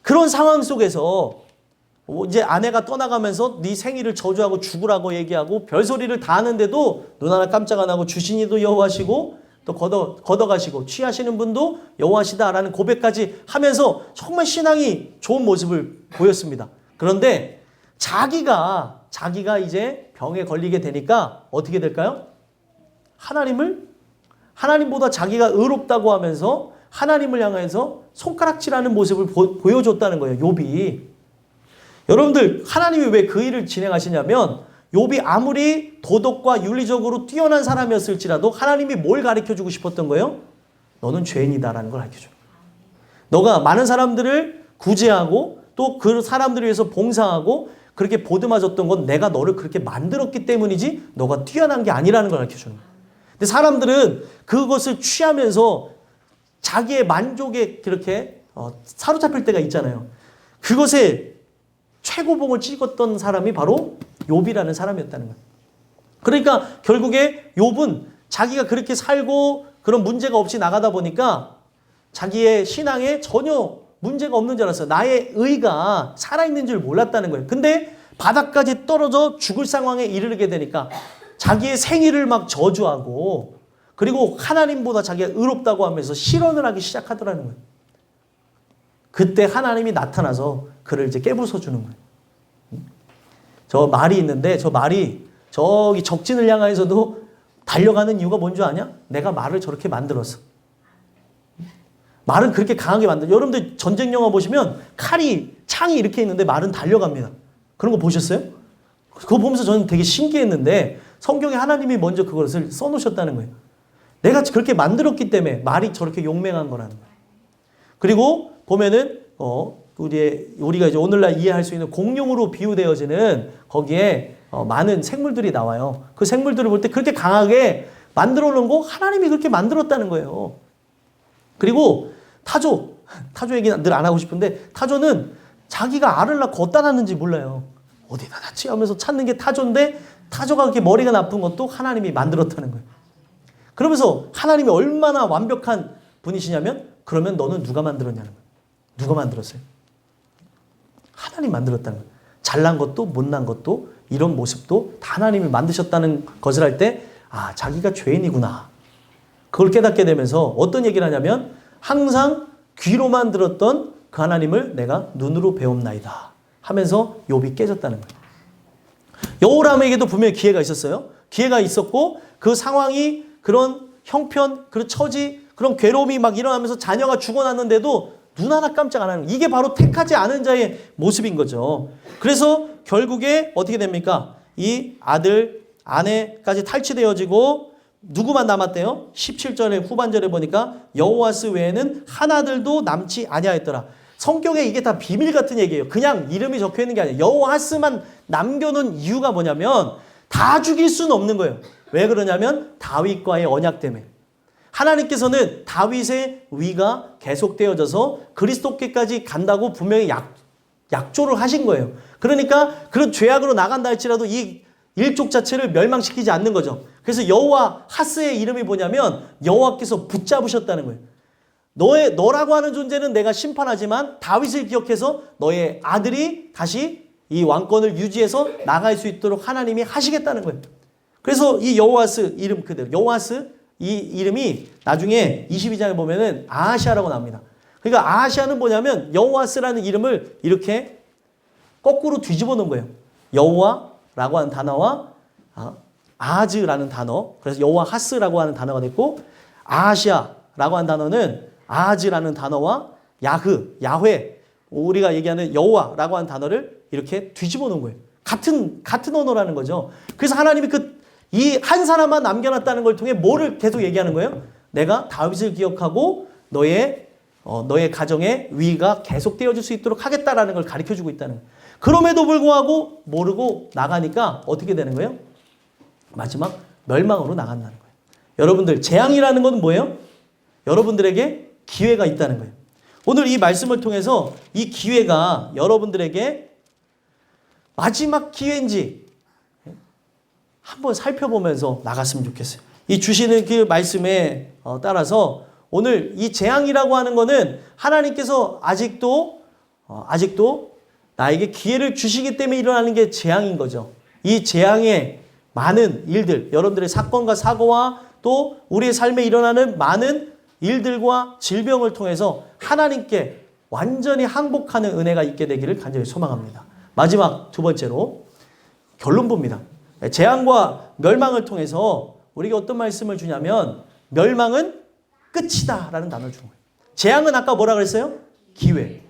그런 상황 속에서 이제 아내가 떠나가면서 네 생일을 저주하고 죽으라고 얘기하고 별소리를 다 하는데도 눈 하나 깜짝 안 하고 주신이도 여호와시고 또 걷어가시고 취하시는 분도 여호와시다라는 고백까지 하면서 정말 신앙이 좋은 모습을 보였습니다. 그런데 자기가 이제 병에 걸리게 되니까 어떻게 될까요? 하나님보다 자기가 의롭다고 하면서 하나님을 향해서 손가락질하는 모습을 보여줬다는 거예요. 욥이. 여러분들 하나님이 왜 그 일을 진행하시냐면 욥이 아무리 도덕과 윤리적으로 뛰어난 사람이었을지라도 하나님이 뭘 가르쳐주고 싶었던 거예요? 너는 죄인이다라는 걸 가르쳐줘요. 너가 많은 사람들을 구제하고 또 그 사람들을 위해서 봉사하고 그렇게 보듬어줬던 건 내가 너를 그렇게 만들었기 때문이지 너가 뛰어난 게 아니라는 걸 가르쳐주는 거예요. 근데 사람들은 그것을 취하면서 자기의 만족에 그렇게 사로잡힐 때가 있잖아요. 그것에 최고봉을 찍었던 사람이 바로 욥이라는 사람이었다는 거예요. 그러니까 결국에 욥은 자기가 그렇게 살고 그런 문제가 없이 나가다 보니까 자기의 신앙에 전혀 문제가 없는 줄 알았어요. 나의 의가 살아있는 줄 몰랐다는 거예요. 근데 바닥까지 떨어져 죽을 상황에 이르게 되니까 자기의 생일을 막 저주하고 그리고 하나님보다 자기가 의롭다고 하면서 실언을 하기 시작하더라는 거예요. 그때 하나님이 나타나서 그를 이제 깨부숴 주는 거예요. 저 말이 있는데 저 말이 저기 적진을 향해서도 달려가는 이유가 뭔 줄 아냐? 내가 말을 저렇게 만들었어. 말은 그렇게 강하게 만들어. 여러분들 전쟁 영화 보시면 창이 이렇게 있는데 말은 달려갑니다. 그런 거 보셨어요? 그거 보면서 저는 되게 신기했는데 성경에 하나님이 먼저 그것을 써놓으셨다는 거예요. 내가 그렇게 만들었기 때문에 말이 저렇게 용맹한 거라는 거예요. 그리고 보면은 우리가 이제 오늘날 이해할 수 있는 공룡으로 비유되어지는 거기에 많은 생물들이 나와요. 그 생물들을 볼 때 그렇게 강하게 만들어 놓은 거 하나님이 그렇게 만들었다는 거예요. 그리고 타조 얘기 늘 안 하고 싶은데 타조는 자기가 알을 낳고 어디다 놨는지 몰라요. 어디다 놨지 하면서 찾는 게 타조인데 타조가 그렇게 머리가 나쁜 것도 하나님이 만들었다는 거예요. 그러면서 하나님이 얼마나 완벽한 분이시냐면 그러면 너는 누가 만들었냐는 거예요. 누가 만들었어요? 하나님 만들었다는 거예요. 잘난 것도 못난 것도 이런 모습도 다 하나님이 만드셨다는 것을 할 때 자기가 죄인이구나. 그걸 깨닫게 되면서 어떤 얘기를 하냐면 항상 귀로만 들었던 그 하나님을 내가 눈으로 배움나이다 하면서 욥이 깨졌다는 거예요. 여호람에게도 분명히 기회가 있었어요. 기회가 있었고 그 상황이 그런 형편, 그런 처지, 그런 괴로움이 막 일어나면서 자녀가 죽어났는데도 눈 하나 깜짝 안 하는 거예요. 이게 바로 택하지 않은 자의 모습인 거죠. 그래서 결국에 어떻게 됩니까? 이 아들, 아내까지 탈취되어지고 누구만 남았대요? 17절의 후반절에 보니까 여호아스 외에는 하나들도 남지 아니하였더라. 성경에 이게 다 비밀 같은 얘기예요. 그냥 이름이 적혀 있는 게 아니에요. 여호아스만 남겨놓은 이유가 뭐냐면 다 죽일 수는 없는 거예요. 왜 그러냐면 다윗과의 언약 때문에. 하나님께서는 다윗의 위가 계속되어져서 그리스도께까지 간다고 분명히 약조를 하신 거예요. 그러니까 그런 죄악으로 나간다 할지라도 이 일족 자체를 멸망시키지 않는 거죠. 그래서 여호와 하스의 이름이 뭐냐면 여호와께서 붙잡으셨다는 거예요. 너라고 하는 존재는 내가 심판하지만 다윗을 기억해서 너의 아들이 다시 이 왕권을 유지해서 나갈 수 있도록 하나님이 하시겠다는 거예요. 그래서 이 여호와스 이름 그대로 여호와스 이 이름이 나중에 22장에 보면은 아하시아라고 나옵니다. 그러니까 아하시아는 뭐냐면 여호와스라는 이름을 이렇게 거꾸로 뒤집어 놓은 거예요. 여호와라고 하는 단어와 아하즈라는 단어, 그래서 여호와하스라고 하는 단어가 됐고 아하시아라고 하는 단어는 아하즈라는 단어와 야훼, 우리가 얘기하는 여호와라고 하는 단어를 이렇게 뒤집어 놓은 거예요. 같은 언어라는 거죠. 그래서 하나님이 이 한 사람만 남겨놨다는 걸 통해 뭐를 계속 얘기하는 거예요? 내가 다윗을 기억하고 너의 가정의 위가 계속되어질 수 있도록 하겠다라는 걸 가르쳐주고 있다는 거예요. 그럼에도 불구하고 모르고 나가니까 어떻게 되는 거예요? 마지막 멸망으로 나간다는 거예요. 여러분들 재앙이라는 건 뭐예요? 여러분들에게 기회가 있다는 거예요. 오늘 이 말씀을 통해서 이 기회가 여러분들에게 마지막 기회인지 한번 살펴보면서 나갔으면 좋겠어요. 이 주시는 그 말씀에 따라서 오늘 이 재앙이라고 하는 거는 하나님께서 아직도 나에게 기회를 주시기 때문에 일어나는 게 재앙인 거죠. 이 재앙의 많은 일들, 여러분들의 사건과 사고와 또 우리의 삶에 일어나는 많은 일들과 질병을 통해서 하나님께 완전히 항복하는 은혜가 있게 되기를 간절히 소망합니다. 마지막 두 번째로 결론부입니다. 재앙과 멸망을 통해서 우리가 어떤 말씀을 주냐면 멸망은 끝이다 라는 단어를 주는 거예요. 재앙은 아까 뭐라 그랬어요? 기회.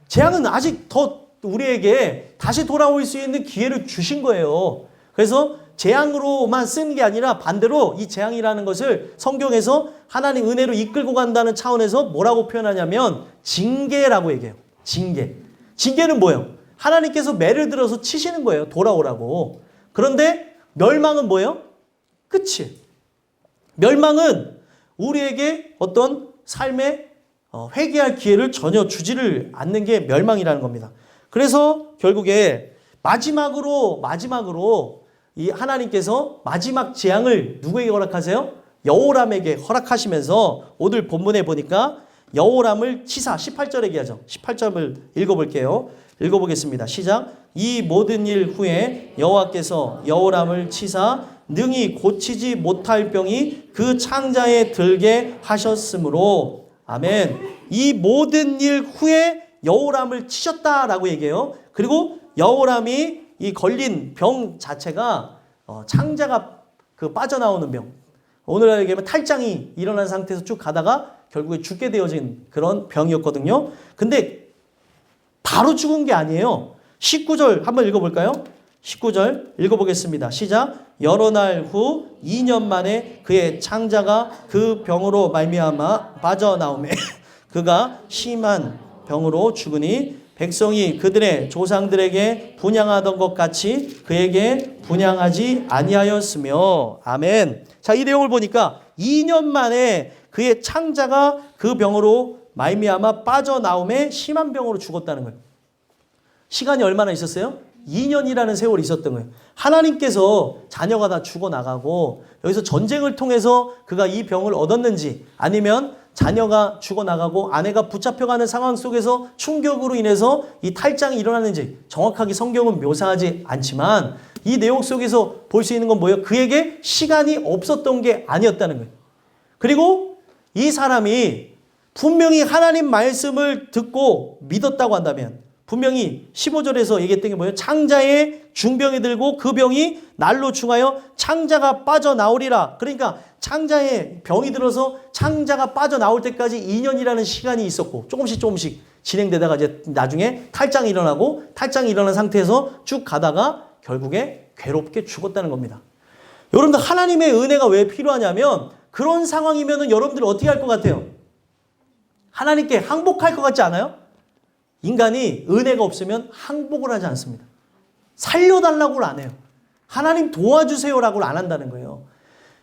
재앙은 아직 더 우리에게 다시 돌아올 수 있는 기회를 주신 거예요. 그래서 재앙으로만 쓰는 게 아니라 반대로 이 재앙이라는 것을 성경에서 하나님 은혜로 이끌고 간다는 차원에서 뭐라고 표현하냐면 징계라고 얘기해요. 징계는 뭐예요? 하나님께서 매를 들어서 치시는 거예요. 돌아오라고. 그런데 멸망은 뭐예요? 끝이에요. 멸망은 우리에게 어떤 삶에 회개할 기회를 전혀 주지를 않는 게 멸망이라는 겁니다. 그래서 결국에 마지막으로 이 하나님께서 마지막 재앙을 누구에게 허락하세요? 여호람에게 허락하시면서 오늘 본문에 보니까 여호람을 치사 18절에 얘기하죠. 18절을 읽어볼게요. 읽어보겠습니다. 시작. 이 모든 일 후에 여호와께서 여호람을 치사 능히 고치지 못할 병이 그 창자에 들게 하셨으므로. 아멘. 이 모든 일 후에 여호람을 치셨다라고 얘기해요. 그리고 여호람이 이 걸린 병 자체가 창자가 그 빠져나오는 병. 오늘날 얘기하면 탈장이 일어난 상태에서 쭉 가다가 결국에 죽게 되어진 그런 병이었거든요. 근데 바로 죽은 게 아니에요. 19절 한번 읽어볼까요? 19절 읽어보겠습니다. 시작. 여러 날 후 2년 만에 그의 창자가 그 병으로 말미암아 빠져나오매 그가 심한 병으로 죽으니 백성이 그들의 조상들에게 분향하던 것 같이 그에게 분향하지 아니하였으며. 아멘. 자, 이 내용을 보니까 2년 만에 그의 창자가 그 병으로 말미암아 빠져나오매 심한 병으로 죽었다는 거예요. 시간이 얼마나 있었어요? 2년이라는 세월이 있었던 거예요. 하나님께서 자녀가 다 죽어나가고 여기서 전쟁을 통해서 그가 이 병을 얻었는지, 아니면 자녀가 죽어나가고 아내가 붙잡혀가는 상황 속에서 충격으로 인해서 이 탈장이 일어났는지 정확하게 성경은 묘사하지 않지만 이 내용 속에서 볼 수 있는 건 뭐예요? 그에게 시간이 없었던 게 아니었다는 거예요. 그리고 이 사람이 분명히 하나님 말씀을 듣고 믿었다고 한다면, 분명히 15절에서 얘기했던 게 뭐예요? 창자에 중병이 들고 그 병이 날로 중하여 창자가 빠져나오리라. 그러니까 창자에 병이 들어서 창자가 빠져나올 때까지 2년이라는 시간이 있었고 조금씩 진행되다가 이제 나중에 탈장이 일어나고, 탈장이 일어난 상태에서 쭉 가다가 결국에 괴롭게 죽었다는 겁니다. 여러분들, 하나님의 은혜가 왜 필요하냐면, 그런 상황이면 여러분들 어떻게 할 것 같아요? 하나님께 항복할 것 같지 않아요? 인간이 은혜가 없으면 항복을 하지 않습니다. 살려달라고를 안 해요. 하나님 도와주세요라고를 안 한다는 거예요.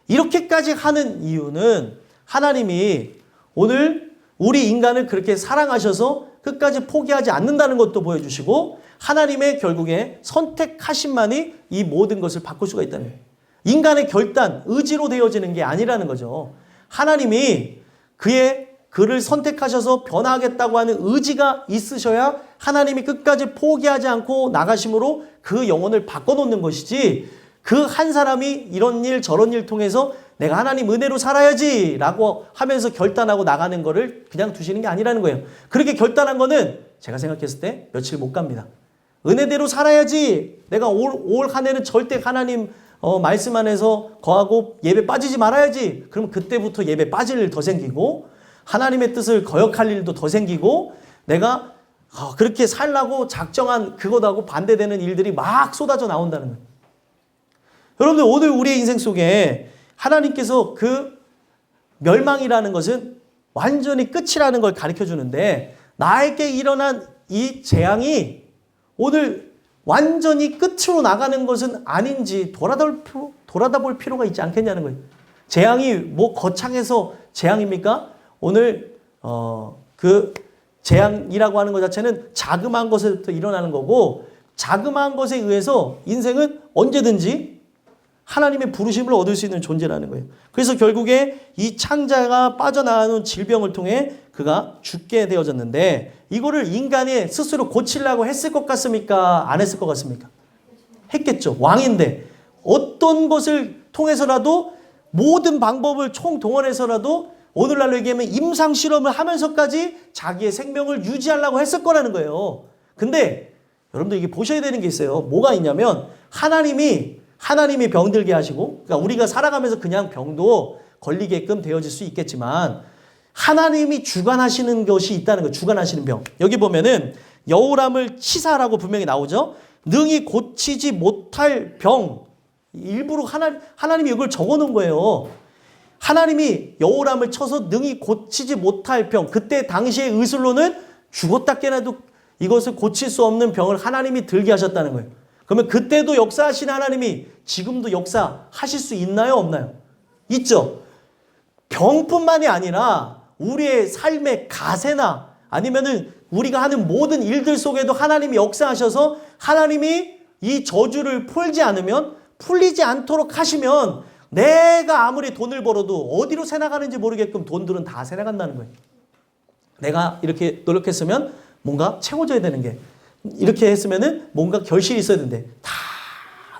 이렇게까지 하는 이유는 하나님이 오늘 우리 인간을 그렇게 사랑하셔서 끝까지 포기하지 않는다는 것도 보여주시고, 하나님의 결국에 선택하심만이 이 모든 것을 바꿀 수가 있다는 거예요. 인간의 결단, 의지로 되어지는 게 아니라는 거죠. 하나님이 그를 선택하셔서 변화하겠다고 하는 의지가 있으셔야 하나님이 끝까지 포기하지 않고 나가심으로 그 영혼을 바꿔놓는 것이지, 그 한 사람이 이런 일 저런 일 통해서 내가 하나님 은혜로 살아야지 라고 하면서 결단하고 나가는 거를 그냥 두시는 게 아니라는 거예요. 그렇게 결단한 거는 제가 생각했을 때 며칠 못 갑니다. 은혜대로 살아야지, 내가 올 한 해는 절대 하나님 말씀 안에서 거하고 예배 빠지지 말아야지. 그럼 그때부터 예배 빠질 일 더 생기고, 하나님의 뜻을 거역할 일도 더 생기고, 내가 그렇게 살라고 작정한 그것하고 반대되는 일들이 막 쏟아져 나온다는 거예요. 여러분들, 오늘 우리의 인생 속에 하나님께서 그 멸망이라는 것은 완전히 끝이라는 걸 가르쳐 주는데, 나에게 일어난 이 재앙이 오늘 완전히 끝으로 나가는 것은 아닌지 돌아다볼 필요가 있지 않겠냐는 거예요. 재앙이 뭐 거창해서 재앙입니까? 오늘 그 재앙이라고 하는 것 자체는 자그마한 것에부터 일어나는 거고, 자그마한 것에 의해서 인생은 언제든지 하나님의 부르심을 얻을 수 있는 존재라는 거예요. 그래서 결국에 이 창자가 빠져나가는 질병을 통해 그가 죽게 되어졌는데, 이거를 인간이 스스로 고치려고 했을 것 같습니까? 안 했을 것 같습니까? 했겠죠. 왕인데 어떤 것을 통해서라도, 모든 방법을 총동원해서라도, 오늘날로 얘기하면 임상 실험을 하면서까지 자기의 생명을 유지하려고 했을 거라는 거예요. 근데 여러분들, 이게 보셔야 되는 게 있어요. 뭐가 있냐면, 하나님이 병들게 하시고, 그러니까 우리가 살아가면서 그냥 병도 걸리게끔 되어질 수 있겠지만, 하나님이 주관하시는 것이 있다는 거예요. 주관하시는 병. 여기 보면은 여호람을 치사라고 분명히 나오죠. 능히 고치지 못할 병. 일부러 하나님이 이걸 적어놓은 거예요. 하나님이 여호람을 쳐서 능히 고치지 못할 병. 그때 당시의 의술로는 죽었다 깨나도 이것을 고칠 수 없는 병을 하나님이 들게 하셨다는 거예요. 그러면 그때도 역사하신 하나님이 지금도 역사하실 수 있나요? 없나요? 있죠. 병뿐만이 아니라 우리의 삶의 가세나 아니면은 우리가 하는 모든 일들 속에도 하나님이 역사하셔서, 하나님이 이 저주를 풀리지 않도록 하시면, 내가 아무리 돈을 벌어도 어디로 새나가는지 모르게끔 돈들은 다 새나간다는 거예요. 내가 이렇게 노력했으면 뭔가 채워져야 되는 게, 이렇게 했으면은 뭔가 결실이 있어야 되는데, 다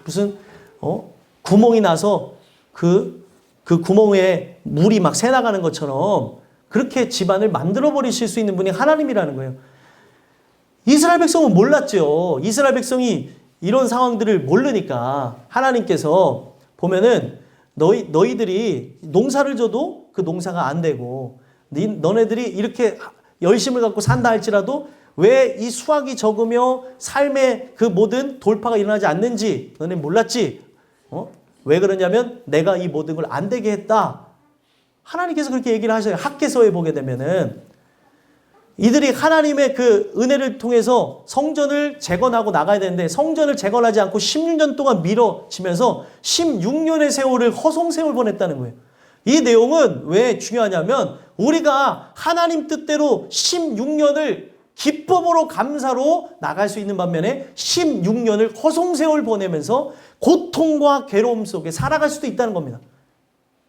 무슨 구멍이 나서 그 구멍에 물이 막 새나가는 것처럼 그렇게 집안을 만들어버리실 수 있는 분이 하나님이라는 거예요. 이스라엘 백성은 몰랐죠. 이스라엘 백성이 이런 상황들을 모르니까 하나님께서 보면은 너희들이 농사를 져도 그 농사가 안 되고 너네들이 이렇게 열심을 갖고 산다 할지라도 왜 이 수확이 적으며 삶의 그 모든 돌파가 일어나지 않는지 너네 몰랐지? 왜 그러냐면 내가 이 모든 걸 안 되게 했다. 하나님께서 그렇게 얘기를 하셔요. 학개서에 보게 되면은 이들이 하나님의 그 은혜를 통해서 성전을 재건하고 나가야 되는데 성전을 재건하지 않고 16년 동안 미뤄지면서 16년의 세월을 허송세월 보냈다는 거예요. 이 내용은 왜 중요하냐면 우리가 하나님 뜻대로 16년을 기쁨으로 감사로 나갈 수 있는 반면에 16년을 허송세월 보내면서 고통과 괴로움 속에 살아갈 수도 있다는 겁니다.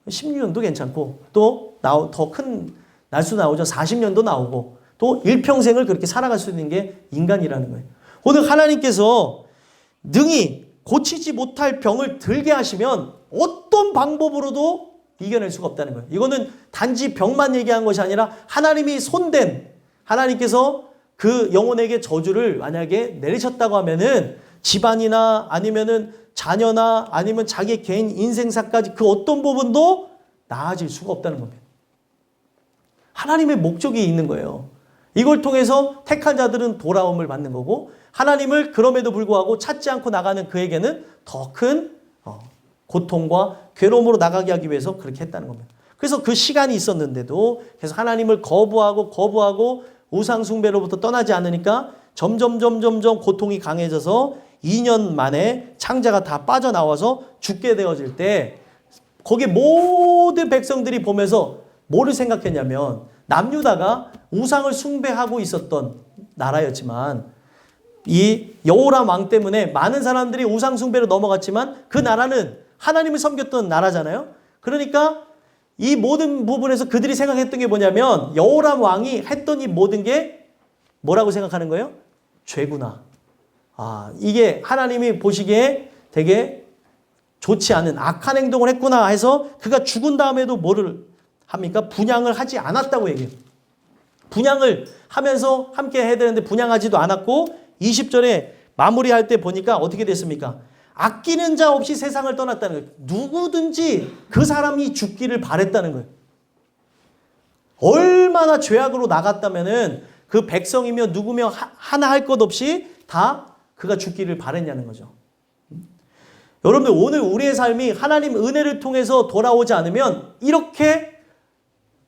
16년도 괜찮고 또 더 큰 날수 나오죠. 40년도 나오고 또 일평생을 그렇게 살아갈 수 있는 게 인간이라는 거예요. 오늘 하나님께서 능히 고치지 못할 병을 들게 하시면 어떤 방법으로도 이겨낼 수가 없다는 거예요. 이거는 단지 병만 얘기한 것이 아니라 하나님이 손댄 하나님께서 그 영혼에게 저주를 만약에 내리셨다고 하면은 집안이나 아니면은 자녀나 아니면 자기 개인 인생사까지 그 어떤 부분도 나아질 수가 없다는 겁니다. 하나님의 목적이 있는 거예요. 이걸 통해서 택한 자들은 돌아옴을 받는 거고 하나님을 그럼에도 불구하고 찾지 않고 나가는 그에게는 더 큰 고통과 괴로움으로 나가게 하기 위해서 그렇게 했다는 겁니다. 그래서 그 시간이 있었는데도 계속 하나님을 거부하고 우상 숭배로부터 떠나지 않으니까 점점 고통이 강해져서 2년 만에 창자가 다 빠져나와서 죽게 되어질 때 거기 모든 백성들이 보면서 뭐를 생각했냐면 남유다가 우상을 숭배하고 있었던 나라였지만 이 여호람 왕 때문에 많은 사람들이 우상 숭배로 넘어갔지만 그 나라는 하나님을 섬겼던 나라잖아요. 그러니까 이 모든 부분에서 그들이 생각했던 게 뭐냐면 여호람 왕이 했던 이 모든 게 뭐라고 생각하는 거예요? 죄구나. 이게 하나님이 보시기에 되게 좋지 않은 악한 행동을 했구나 해서 그가 죽은 다음에도 뭐를 합니까? 분향을 하지 않았다고 얘기해요. 분향을 하면서 함께 해야 되는데 분향하지도 않았고 20절에 마무리할 때 보니까 어떻게 됐습니까? 아끼는 자 없이 세상을 떠났다는 거예요. 누구든지 그 사람이 죽기를 바랬다는 거예요. 얼마나 죄악으로 나갔다면은 그 백성이며 누구며 하나 할 것 없이 다 그가 죽기를 바랬냐는 거죠. 여러분들 오늘 우리의 삶이 하나님 은혜를 통해서 돌아오지 않으면 이렇게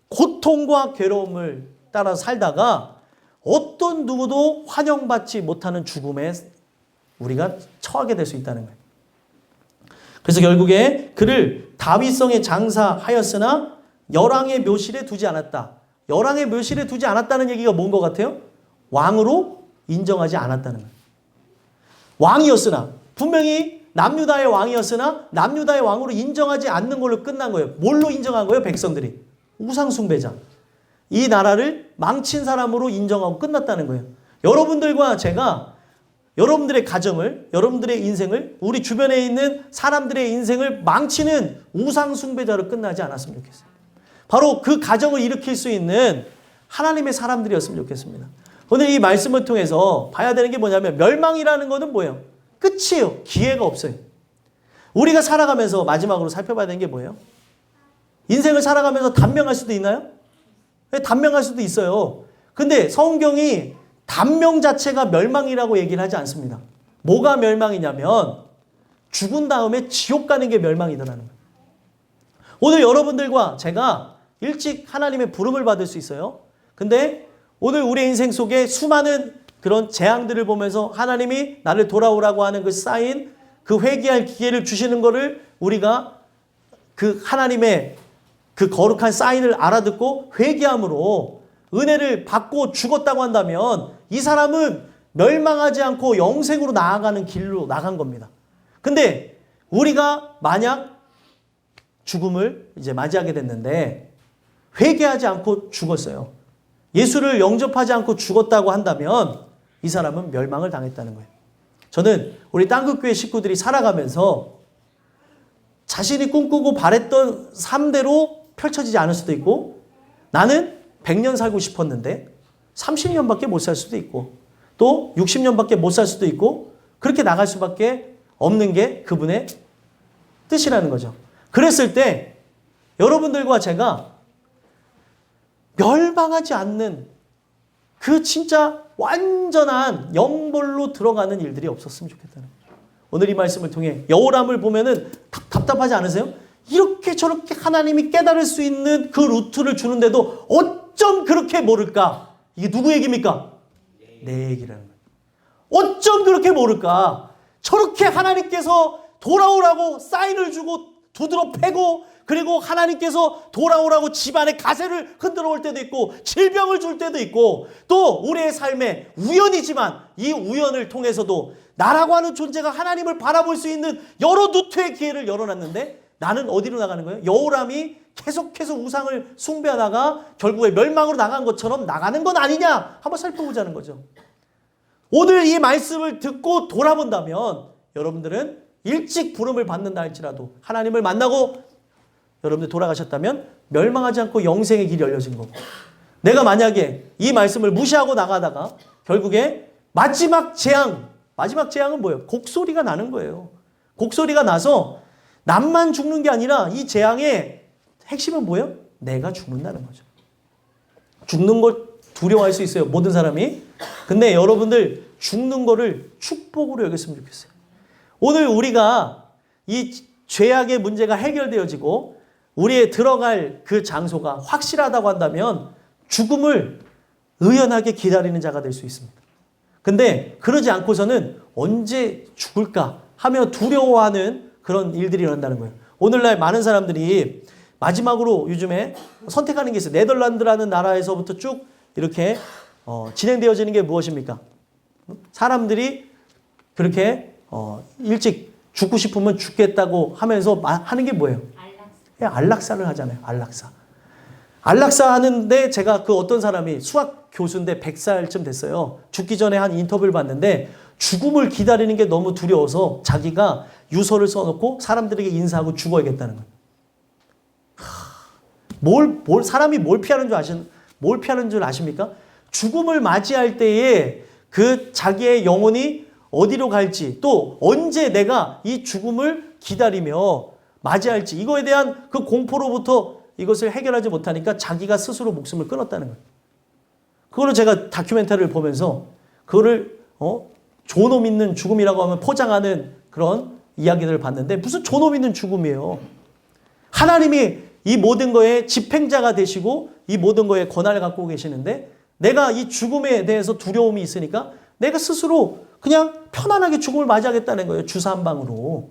고통과 괴로움을 따라 살다가 어떤 누구도 환영받지 못하는 죽음에 우리가 처하게 될 수 있다는 거예요. 그래서 결국에 그를 다윗성에 장사하였으나 열왕의 묘실에 두지 않았다. 열왕의 묘실에 두지 않았다는 얘기가 뭔 것 같아요? 왕으로 인정하지 않았다는 거예요. 왕이었으나 분명히 남유다의 왕이었으나 남유다의 왕으로 인정하지 않는 걸로 끝난 거예요. 뭘로 인정한 거예요? 백성들이. 우상숭배자. 이 나라를 망친 사람으로 인정하고 끝났다는 거예요. 여러분들과 제가 여러분들의 가정을, 여러분들의 인생을, 우리 주변에 있는 사람들의 인생을 망치는 우상숭배자로 끝나지 않았으면 좋겠어요. 바로 그 가정을 일으킬 수 있는 하나님의 사람들이었으면 좋겠습니다. 오늘 이 말씀을 통해서 봐야 되는 게 뭐냐면 멸망이라는 것은 뭐예요? 끝이에요. 기회가 없어요. 우리가 살아가면서 마지막으로 살펴봐야 되는 게 뭐예요? 인생을 살아가면서 단명할 수도 있나요? 단명할 수도 있어요. 근데 성경이 단명 자체가 멸망이라고 얘기를 하지 않습니다. 뭐가 멸망이냐면 죽은 다음에 지옥 가는 게 멸망이더라는 거예요. 오늘 여러분들과 제가 일찍 하나님의 부름을 받을 수 있어요. 근데 오늘 우리의 인생 속에 수많은 그런 재앙들을 보면서 하나님이 나를 돌아오라고 하는 그 사인, 그 회개할 기회를 주시는 거를 우리가 그 하나님의 그 거룩한 사인을 알아듣고 회개함으로 은혜를 받고 죽었다고 한다면 이 사람은 멸망하지 않고 영생으로 나아가는 길로 나간 겁니다. 근데 우리가 만약 죽음을 이제 맞이하게 됐는데 회개하지 않고 죽었어요. 예수를 영접하지 않고 죽었다고 한다면 이 사람은 멸망을 당했다는 거예요. 저는 우리 땅끝교회 식구들이 살아가면서 자신이 꿈꾸고 바랬던 삶대로 펼쳐지지 않을 수도 있고 나는 100년 살고 싶었는데 30년밖에 못 살 수도 있고 또 60년밖에 못 살 수도 있고 그렇게 나갈 수밖에 없는 게 그분의 뜻이라는 거죠. 그랬을 때 여러분들과 제가 멸망하지 않는 그 진짜 완전한 영벌로 들어가는 일들이 없었으면 좋겠다는 거죠. 오늘 이 말씀을 통해 여호람을 보면은 답답하지 않으세요? 이렇게 저렇게 하나님이 깨달을 수 있는 그 루트를 주는데도 어쩜 그렇게 모를까? 이게 누구 얘기입니까? 내 얘기라는 거예요. 어쩜 그렇게 모를까? 저렇게 하나님께서 돌아오라고 사인을 주고 두드러 패고 그리고 하나님께서 돌아오라고 집안의 가세를 흔들어 올 때도 있고 질병을 줄 때도 있고 또 우리의 삶에 우연이지만 이 우연을 통해서도 나라고 하는 존재가 하나님을 바라볼 수 있는 여러 루트의 기회를 열어놨는데 나는 어디로 나가는 거예요? 여호람이 계속해서 우상을 숭배하다가 결국에 멸망으로 나간 것처럼 나가는 건 아니냐? 한번 살펴보자는 거죠. 오늘 이 말씀을 듣고 돌아본다면 여러분들은 일찍 부름을 받는다 할지라도 하나님을 만나고 여러분들 돌아가셨다면 멸망하지 않고 영생의 길이 열려진 거고 내가 만약에 이 말씀을 무시하고 나가다가 결국에 마지막 재앙은 뭐예요? 곡소리가 나는 거예요. 곡소리가 나서 남만 죽는 게 아니라 이 재앙의 핵심은 뭐예요? 내가 죽는다는 거죠. 죽는 걸 두려워할 수 있어요. 모든 사람이. 근데 여러분들 죽는 거를 축복으로 여겼으면 좋겠어요. 오늘 우리가 이 죄악의 문제가 해결되어지고 우리의 들어갈 그 장소가 확실하다고 한다면 죽음을 의연하게 기다리는 자가 될 수 있습니다. 근데 그러지 않고서는 언제 죽을까 하며 두려워하는 그런 일들이 일어난다는 거예요. 오늘날 많은 사람들이 마지막으로 요즘에 선택하는 게 있어요. 네덜란드라는 나라에서부터 쭉 이렇게 진행되어지는 게 무엇입니까? 사람들이 그렇게 일찍 죽고 싶으면 죽겠다고 하면서 하는 게 뭐예요? 안락사를 하잖아요. 안락사 하는데 제가 그 어떤 사람이 수학 교수인데 100살쯤 됐어요. 죽기 전에 한 인터뷰를 봤는데 죽음을 기다리는 게 너무 두려워서 자기가 유서를 써놓고 사람들에게 인사하고 죽어야겠다는 거예요. 사람이 뭘 피하는 줄 아십니까? 죽음을 맞이할 때에 그 자기의 영혼이 어디로 갈지 또 언제 내가 이 죽음을 기다리며 맞이할지 이거에 대한 그 공포로부터 이것을 해결하지 못하니까 자기가 스스로 목숨을 끊었다는 거예요. 그거를 제가 다큐멘터리를 보면서 그거를 존엄 있는 죽음이라고 하면 포장하는 그런 이야기들을 봤는데 무슨 존엄 있는 죽음이에요. 하나님이 이 모든 거에 집행자가 되시고 이 모든 거에 권한을 갖고 계시는데 내가 이 죽음에 대해서 두려움이 있으니까 내가 스스로 그냥 편안하게 죽음을 맞이하겠다는 거예요. 주사 한 방으로.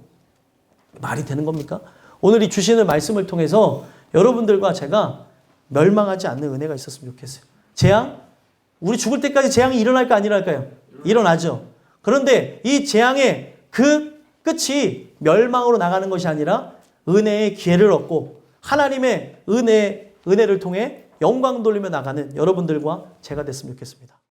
말이 되는 겁니까? 오늘 이 주시는 말씀을 통해서 여러분들과 제가 멸망하지 않는 은혜가 있었으면 좋겠어요. 재앙? 우리 죽을 때까지 재앙이 일어날까 안 일어날까요? 일어나죠. 그런데 이 재앙의 그 끝이 멸망으로 나가는 것이 아니라 은혜의 기회를 얻고 하나님의 은혜를 통해 영광 돌리며 나가는 여러분들과 제가 됐으면 좋겠습니다.